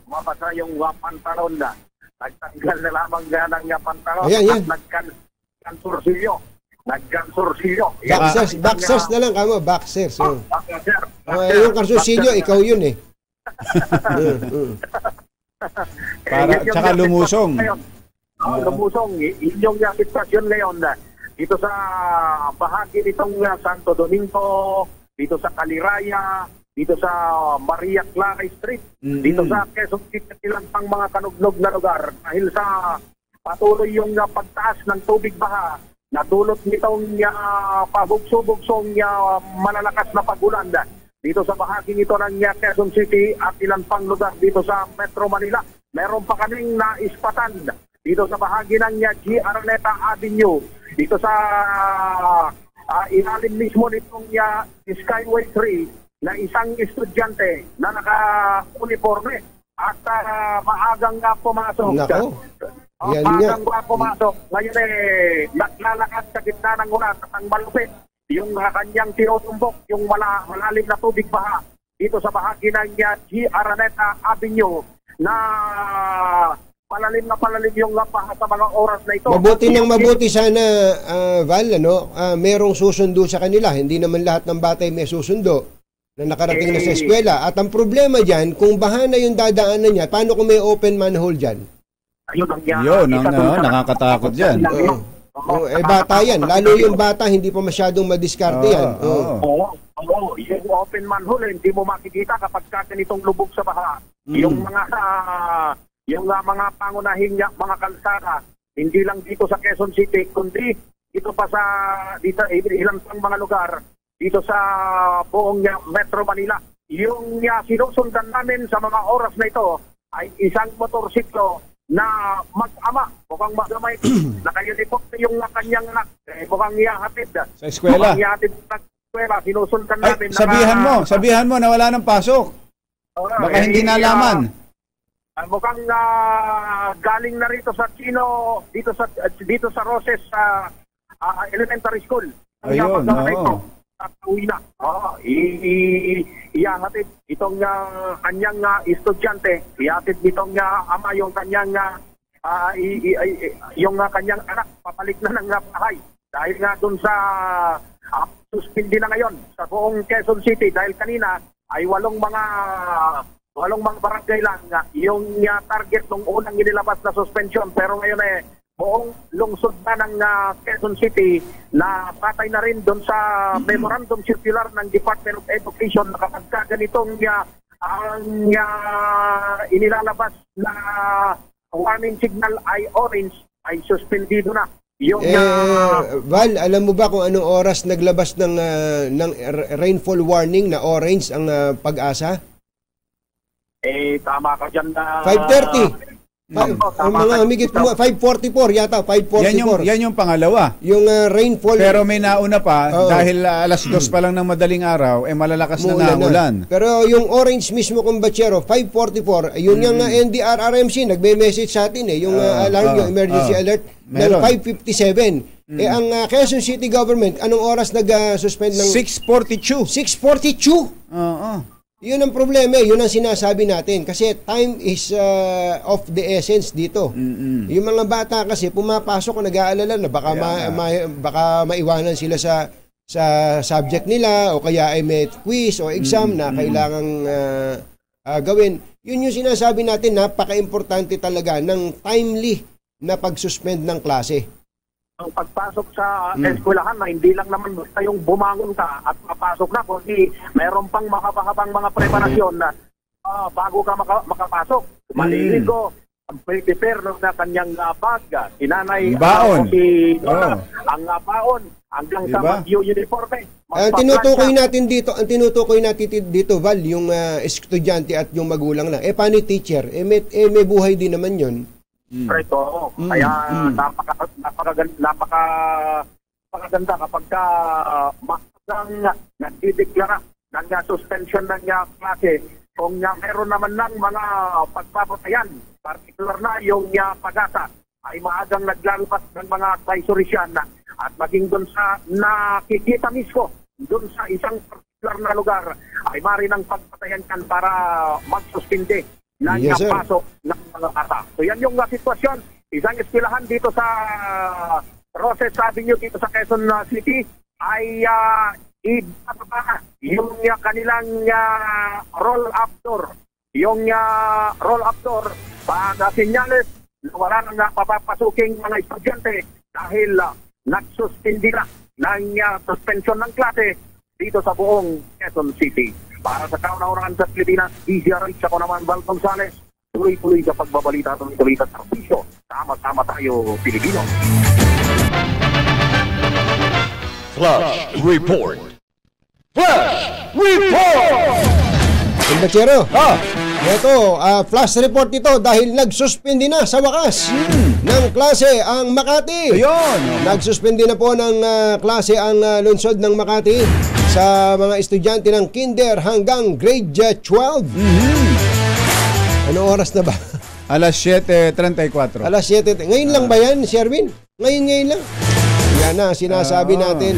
mabasa yung pantalon na, nagtanggal na lamang ng pantalon at nagkansursilyo. Boxers na lang kamo, boxers. Yung kansursilyo, ikaw yun eh. Para, tsaka lumusong. Lumusong, yung sitwasyon ngayon dito sa bahagi nitong Santo Domingo, dito sa Caliraya, dito sa Maria Clara Street, dito sa Quezon City, ilang pang mga kanugnog na lugar dahil sa patuloy yung pagtaas ng tubig baha na dulot nitong pabugso-bugsong malalakas na pagulan dito sa bahagi nito ng Quezon City at ilang pang lugar dito sa Metro Manila. Meron pa kaming naispatan dito sa bahagi ng G. Araneta Avenue, dito sa ilalim mismo nitong Skyway 3 na isang estudyante na naka-uniforme at maagang pumasok. Maagang pumasok. Ngayon naglalakad sa gitna ng ulan at ang malupit yung kanyang tinutumbok, yung malalim na tubig baha dito sa bahagi ng G. Araneta Avenue na palalim yung lampaha sa mga oras na ito. Mabuti sana, Val, merong susundo sa kanila. Hindi naman lahat ng bata may susundo na nakarating na sa eskwela. At ang problema dyan, kung baha na yung dadaanan niya, paano kung may open manhole dyan? Yun, nakakatakot dyan. Bata yan. Lalo yung bata, hindi pa masyadong madiskarte yan. Oo, yung open manhole, hindi mo makikita kapag ganitong lubog sa baha. Yung mga pangunahing mga kalsada, hindi lang dito sa Quezon City, kundi dito pa sa ilang pang mga lugar, dito sa buong Metro Manila. Yung sinusundan namin sa mga oras na ito ay isang motorsiklo na mag-ama, mukhang magamay, nakayunipot yung kanyang anak, mukhang ihahatid. Sa eskwela? Mukhang ihahatid sa eskwela, sinusundan namin. Sabihan mo na wala ng pasok. Baka hindi nalaman. Mukhang galing na rito sa Chino, dito sa Roses Elementary School. Ayun, oo. At uwi na. Iyahatid itong kanyang estudyante, iyahatid nitong ama yung kanyang kanyang anak, papalik na ng bahay. Dahil nga dun sa suspindi na ngayon sa buong Quezon City dahil kanina ay walong mga barangay lang yung target ng unang inilabas na suspension, pero ngayon buong lungsod na ng Quezon City na patay na rin doon sa memorandum circular ng Department of Education na kapag ganitong inilalabas na warning signal ay orange, ay suspendido na. Val, alam mo ba kung anong oras naglabas ng rainfall warning na orange ang Pag-asa? Tama ka dyan na... 5:30. Ang mga humigit 5:44 yata, 5:44. Yan yung pangalawa. Yung rainfall. Pero may nauna pa dahil alas 2 pa lang ng madaling araw, malalakas na ulan. Pero yung orange mismo kung Bachero, 5:44, yun yung NDRRMC, nagme-message sa atin yung alarm, yung emergency alert, ng 5:57. Ang Quezon City Government, anong oras nag-suspend ng... 6:42. 6:42? Yun ang problema, yun ang sinasabi natin. Kasi time is of the essence dito. Yung mga bata kasi pumapasok, nag-aalala na baka maiwanan sila sa subject nila o kaya ay may quiz o exam na kailangang gawin. Yun yung sinasabi natin, napaka-importante talaga ng timely na pag-suspend ng klase. Ang pagpasok sa eskwelahan na hindi lang naman basta yung bumangon ka at papasok na, kundi mayroon pang makabahabang mga preparasyon na bago ka makapasok. Maliligo, prepare na kanyang bag, sinanay, baon. Ang baon, hanggang sa mag-uniforme. Ang tinutukoy natin dito, Val, yung estudyante at yung magulang lang. Paano yung teacher? May buhay din naman yun. Preto, kaya napakaganda kapag nagdideklara ng suspension ng klase kung meron naman ng mga pagpapatayan, particular na yung Pag-asa ay maagang naglalabas ng mga advisory siya at maging doon sa nakikita mismo doon sa isang particular na lugar ay marinang pagpatayan kan para magsuspinde ng pasok ng mga bata. So yan yung sitwasyon. Isang eskwelahan dito sa Roses Avenue dito sa Quezon City ay ibababa yung kanilang roll-up door. Yung roll-up door para sinyales na wala nang papapasuking mga estudyante dahil nagsuspindi na ng suspension ng klase dito sa buong Quezon City. Para sa kauna-unahan sa Pilipinas, DZRH, ako naman, Val Gonzales. Tuloy-tuloy sa pagbabalita, tuloy-tuloy sa servisyo. Sama-sama tayo, Pilipino. Flash Report. Flash Report! Bachero, ito, flash report ito dahil nagsuspindi na sa wakas ng klase ang Makati. Ayun. Nagsuspindi na po ng klase ang lungsod ng Makati sa mga estudyante ng kinder hanggang grade 12. Ano oras na ba? Alas 7:34. Alas 7. Ngayon lang ba yan, Sherwin? Ngayon lang. Yan na, sinasabi natin.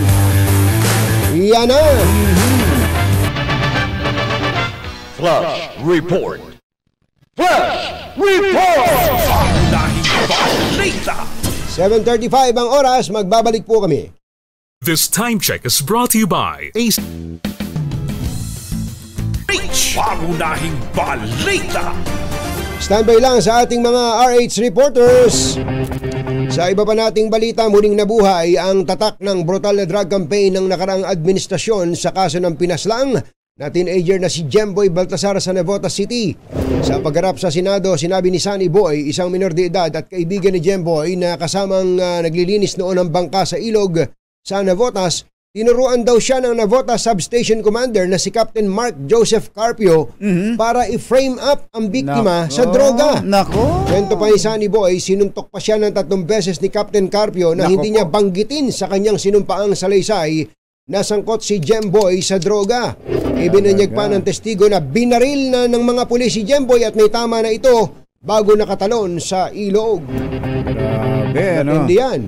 Yan na. Flash Report. Flash Report! 7:35 ang oras, magbabalik po kami. This time check is brought to you by Ace. Pangunahing balita. Standby lang sa ating mga RH reporters. Sa iba pa nating balita, muling nabuhay ang tatak ng brutal na drug campaign ng nakaraang administrasyon sa kaso ng pinaslang na teenager na si Jemboy Baltasar sa Navotas City. Sa pagharap sa Senado, sinabi ni Sunny Boy, isang minor de edad at kaibigan ni Jemboy na kasamang naglilinis noon ng bangka sa ilog sa Navotas, tinuruan daw siya ng Navotas Substation Commander na si Captain Mark Joseph Carpio para i-frame up ang biktima sa droga. Kwento pa ni Sunny Boy, sinuntok pa siya ng 3 beses ni Captain Carpio na hindi niya banggitin sa kanyang sinumpaang salaysay na sangkot si Jemboy sa droga. Ibinanyag pa ng testigo na binaril na ng mga pulis si Jemboy at may tama na ito bago nakatalon sa ilog. Grabe, ano? Matindi yan.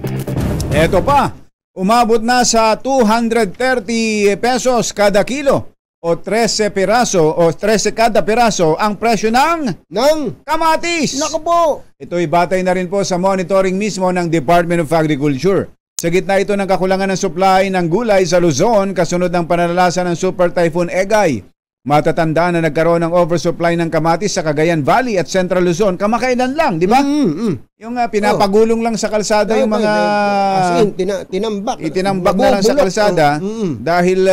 Eto pa, umabot na sa 230 pesos kada kilo o 13 piraso o 13 kada piraso ang presyo ng kamatis. Naku po! Ito'y batay na rin po sa monitoring mismo ng Department of Agriculture. Sa gitna ito ng kakulangan ng supply ng gulay sa Luzon kasunod ng pananalasa ng Super Typhoon Egay. Matatandaan na nagkaroon ng oversupply ng kamatis sa Cagayan Valley at Central Luzon kamakailan lang, di ba? Yung pinapagulong lang sa kalsada yung mga tinambak. Itinambak na lang sa kalsada dahil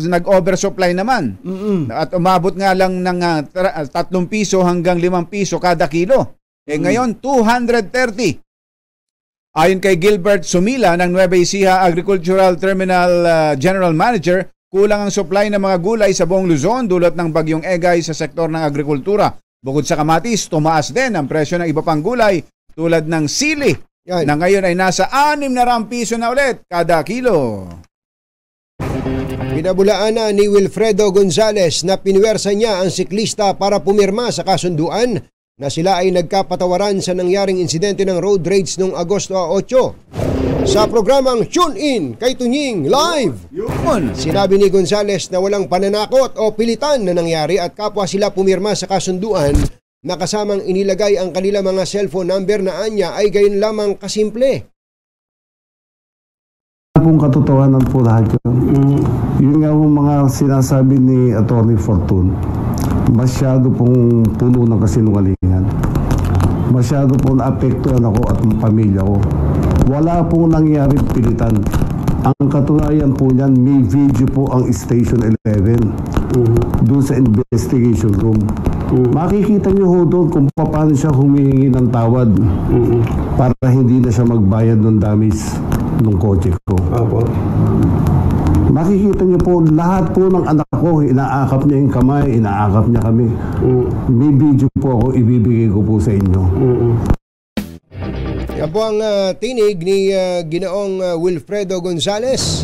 nag-oversupply naman. At umabot nga lang ng 3 piso hanggang 5 piso kada kilo. Ngayon 230. Ayon kay Gilbert Sumila ng Nueva Ecija Agricultural Terminal General Manager, kulang ang supply ng mga gulay sa buong Luzon dulot ng bagyong Egay sa sektor ng agrikultura. Bukod sa kamatis, tumaas din ang presyo ng iba pang gulay tulad ng sili na ngayon ay nasa 600 piso na ulit kada kilo. Pinabulaan na ni Wilfredo Gonzales na pinwersa niya ang siklista para pumirma sa kasunduan na sila ay nagkapatawaran sa nangyaring insidente ng road rage noong Agosto 8. Sa programang Tune In kay Tunying Live, sinabi ni Gonzales na walang pananakot o pilitan na nangyari at kapwa sila pumirma sa kasunduan na kasamang inilagay ang kanila mga cellphone number na anya ay gayon lamang kasimple. Pong katotohanan po lahat yun. Yun nga po mga sinasabi ni Atty. Fortune, masyado pong puno ng kasinungalingan. Masyado pong naapektuhan ako at ang pamilya ko. Wala pong nangyaring pilitan. Ang katunayan po niyan, may video po ang Station 11 doon sa investigation room. Makikita niyo ho doon kung paano siya humihingi ng tawad para hindi na siya magbayad ng damage ng kotse ko. Makikita niyo po lahat po ng anak ko, inaakap niya yung kamay, inaakap niya kami. May video po ako, ibibigay ko po sa inyo. Yan po ang tinig ni Ginoong Wilfredo Gonzales,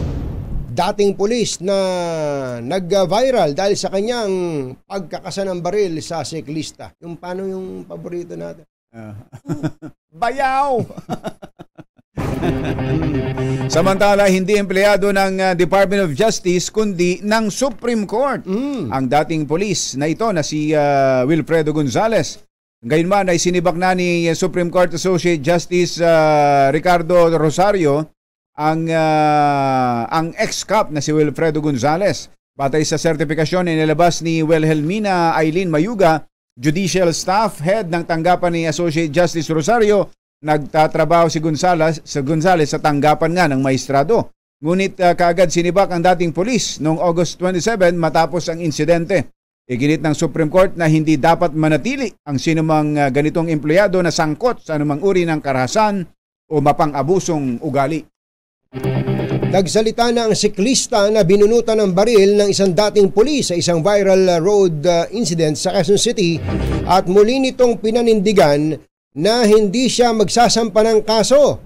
dating pulis na nag-viral dahil sa kanyang pagkakasa ng baril sa siklista. Yung paano yung paborito natin? Bayaw! Samantala, hindi empleyado ng Department of Justice kundi ng Supreme Court ang dating pulis na ito na si Wilfredo Gonzales. Gayunman ay sinibak na ni Supreme Court Associate Justice Ricardo Rosario ang ex-cop na si Wilfredo Gonzales. Batay sa sertifikasyon na inilabas ni Wilhelmina Eileen Mayuga, Judicial Staff Head ng tanggapan ni Associate Justice Rosario, nagtatrabaho si Gonzales sa tanggapan nga ng maestrado. Ngunit kaagad sinibak ang dating pulis noong August 27 matapos ang insidente. Iginit ng Supreme Court na hindi dapat manatili ang sinumang ganitong empleyado na sangkot sa anumang uri ng karahasan o mapang-abusong ugali. Nagsalita na ang siklista na binunutan ng baril ng isang dating pulis sa isang viral road incident sa Quezon City at muli nitong pinanindigan na hindi siya magsasampa ng kaso.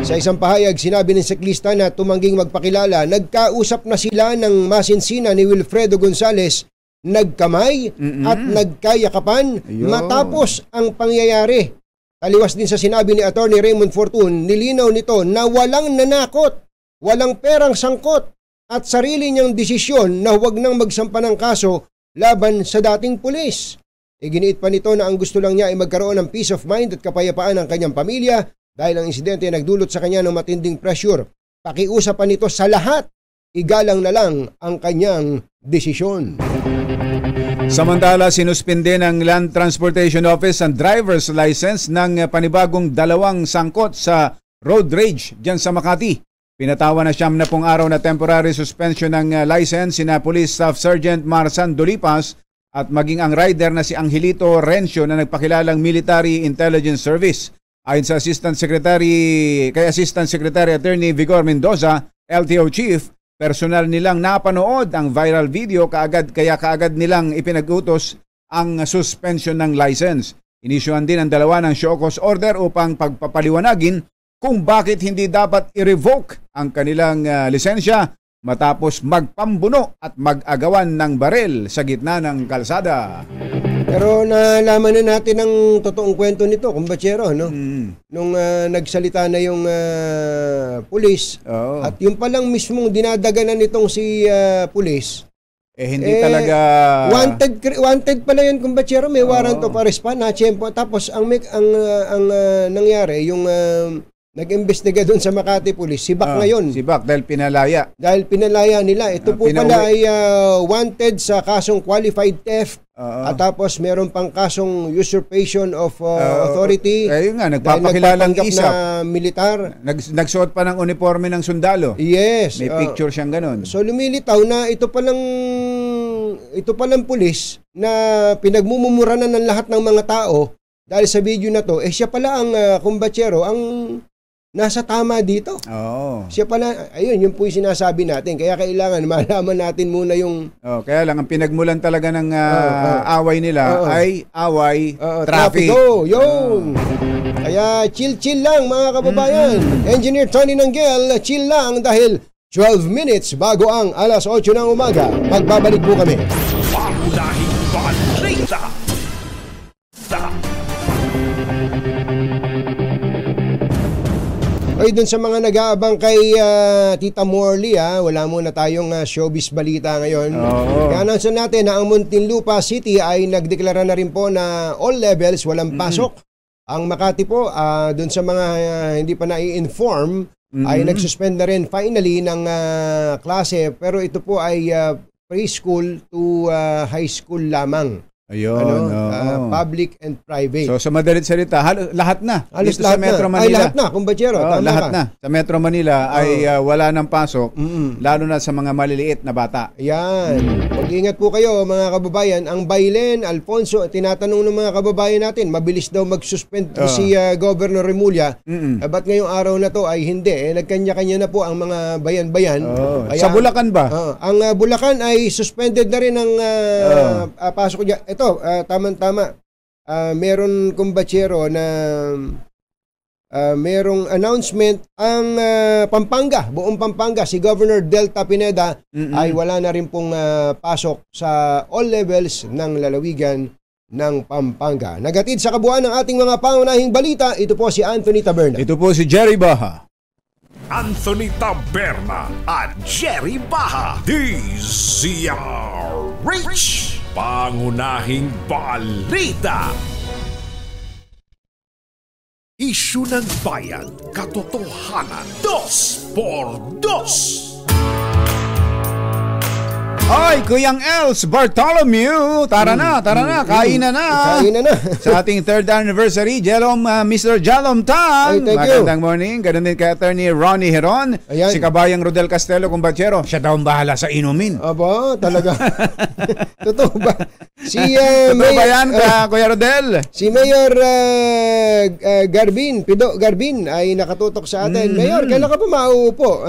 Sa isang pahayag, sinabi ng siklista na tumangging magpakilala, nagkausap na sila ng masinsina ni Wilfredo Gonzales, nagkamay at nagkayakapan matapos ang pangyayari. Taliwas din sa sinabi ni Atty. Raymond Fortune, nilinaw nito na walang nanakot, walang perang sangkot at sarili niyang desisyon na huwag nang magsampa ng kaso laban sa dating pulis. Iginiit pa nito na ang gusto lang niya ay magkaroon ng peace of mind at kapayapaan ng kanyang pamilya dahil ang insidente ay nagdulot sa kanya ng matinding pressure. Pakiusapan nito sa lahat, igalang na lang ang kanyang desisyon. Samantala, sinuspinde ng Land Transportation Office ang driver's license ng panibagong 2 sangkot sa road rage dyan sa Makati. Pinatawa na 70 araw na temporary suspension ng license sina Police Staff Sergeant Marsan Dolipas at maging ang rider na si Angelito Rencio na nagpakilalang Military Intelligence Service. Ayon sa Assistant Secretary Attorney Vigor Mendoza, LTO Chief, personal nilang napanood ang viral video kaya kaagad nilang ipinag-utos ang suspension ng license. Inisyuhan din ang 2 ng show cause order upang pagpapaliwanagin kung bakit hindi dapat i-revoke ang kanilang lisensya matapos magpambuno at mag-agawan ng baril sa gitna ng kalsada. Pero nalaman na natin ang totoong kwento nito, kumbachero, no? Nung nagsalita na yung pulis, at yung palang mismong dinadaganan nitong si pulis, hindi talaga wanted pala yun, kumbachero, may warrant of arrest pa na tapos ang nangyari yung nag-imbestiga doon sa Makati Police, si Bak ngayon. Si Bak dahil pinalaya. Dahil pinalaya nila. Ito po pala ay wanted sa kasong qualified theft. At tapos meron pang kasong usurpation of authority. Ayun nga, nagpapakilalang isa. Na militar. Nagsuot pa ng uniforme ng sundalo. Yes. May picture siyang ganun. So lumilitaw na ito palang pulis na pinagmumura na ng lahat ng mga tao dahil sa video na to, siya pala ang kumbachero, ang nasa tama dito. Siya pala, ayun, yung po yung sinasabi natin. Kaya kailangan malaman natin muna yung... kaya lang, ang pinagmulan talaga ng away nila ay away traffic. Yun. Kaya chill lang mga kababayan. Engineer Tony Nanggel, chill lang dahil 12 minutes bago ang alas 8 ng umaga. Magbabalik po kami. Pangunahing balita. Ay, dun sa mga nag-aabang kay Tita Morley, wala muna tayong showbiz balita ngayon. Kaya natin na ang Muntinlupa City ay nagdeklara na rin po na all levels, walang pasok. Ang Makati po, dun sa mga hindi pa na-i-inform, ay nagsuspend na rin finally ng klase. Pero ito po ay preschool to high school lamang. Ayun, public and private. So sa madalit salita, lahat na. Halos dito sa Metro Manila. Ay, lahat na, kumbachero. Lahat na. Sa Metro Manila ay wala ng pasok, lalo na sa mga maliliit na bata. Yan. Mag-ingat po kayo mga kababayan. Ang Bailen, Alfonso, tinatanong ng mga kababayan natin, mabilis daw mag-suspend si Governor Remulla. Ba't ngayong araw na to ay hindi? Nagkanya-kanya na po ang mga bayan-bayan. Sa Bulacan ba? Ang Bulacan ay suspended na rin ang pasok niya. Ito, tama-tama. Meron kumbachero na merong announcement ang Pampanga, buong Pampanga, si Governor Delta Pineda ay wala na rin pong pasok sa all levels ng lalawigan ng Pampanga. Nagatid sa kabuuan ng ating mga pangunahing balita, ito po si Anthony Taberna. Ito po si Jerry Baha. Anthony Taberna at Jerry Baha. DZRH. Pangunahing balita. Isyu ng bayan, katotohanan, 2x2. Ay, Kuyang Els Bartholomew, tara na, kainan na. Sa ating 3rd anniversary, Mr. Jalom Tang. Magandang morning. Ganun din kay Attorney Ronnie Heron. Si Kabayang Rodel Castelo, kumbachero. Siya daw ang bahala sa inumin. Aba, talaga. Totoo ba? Totoo ba yan, Kuya Rodel? Si Mayor Pido Garbin ay nakatutok sa atin. Mayor, kailan ka pa mauupo?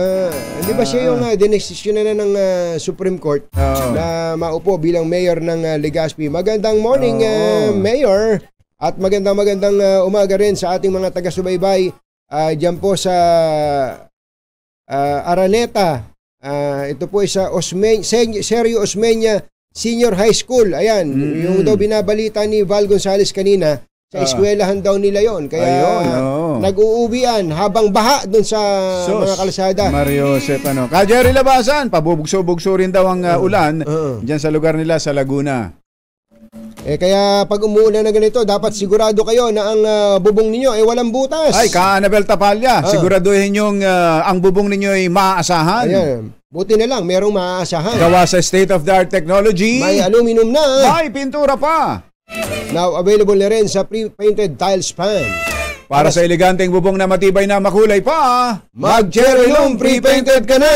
Di ba siya yung dinesisyon na ng Supreme Court na maupo bilang mayor ng Legazpi? Magandang morning, Mayor. At magandang umaga rin sa ating mga taga-subaybay dyan po sa Araneta. Ito po ay sa Sergio Osmeña Senior High School. Ayan, yung daw binabalita ni Val Gonzales kanina, sa eskwelahan daw nila yon. Kaya nag-uuwian habang baha doon sa mga kalsada. Mario Joseph, Jerry Labasan, pabubugso-bugso rin daw ang ulan dyan sa lugar nila sa Laguna. Kaya pag umuulan na ganito, dapat sigurado kayo na ang bubong ninyo ay walang butas. Ay, Ka-Anabel Tapalya, siguraduhin yung ang bubong ninyo ay maaasahan. Ayan. Buti na lang, merong maaasahan. Gawa sa state-of-the-art technology. May aluminum na. May pintura pa. Now, available na rin sa pre-painted tile span. Para sa eleganteng bubong na matibay na makulay pa, mag-Cherry Loom pre-painted ka na!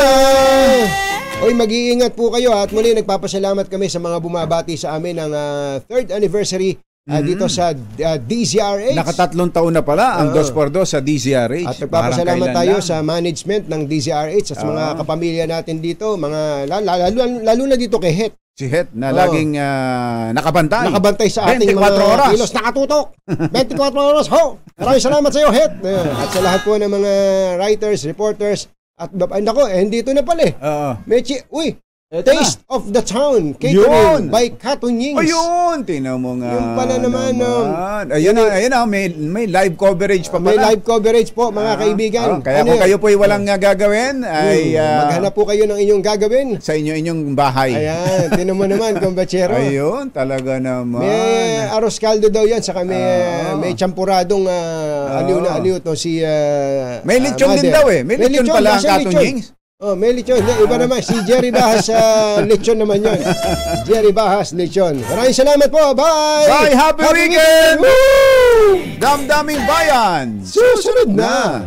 Oy, mag-iingat po kayo at muli nagpapasalamat kami sa mga bumabati sa amin ng 3rd anniversary dito sa DZRH. Nakatatlong taon na pala ang 2x2 sa DZRH. At nagpapasalamat tayo sa management ng DZRH at sa mga kapamilya natin dito, mga lalo na dito kay Het. Si Het na laging nakabantay. Nakabantay sa ating 24 mga oras. kilos, nakatutok. 24 oras, ho! Maraming salamat sa iyo, Het. At sa lahat po ng mga writers, reporters, at nako, dito na pala eh. Oo. Mechi, uy, Taste of the Town, catering by Katunyings. Ayun, tingnan mo nga. Yung pala naman. Ayun na, may live coverage pa pala. May live coverage po, mga kaibigan. Kaya kung kayo po ay walang gagawin, ay... maghanap po kayo ng inyong gagawin. Sa inyong bahay. Ayan, tingnan mo naman, kumbachero. Ayun, talaga naman. May arroz caldo daw yan, saka may champuradong aliw na aliw to si... may lechon din daw eh. May lechon pala ang Katunyings. May lechon. Iba naman. Si Jerry Bahas, lechon naman yun. Jerry Bahas, lechon. Maraming salamat po. Bye! Bye! Happy weekend! Woo! Damdaming Bayan! Susunod na!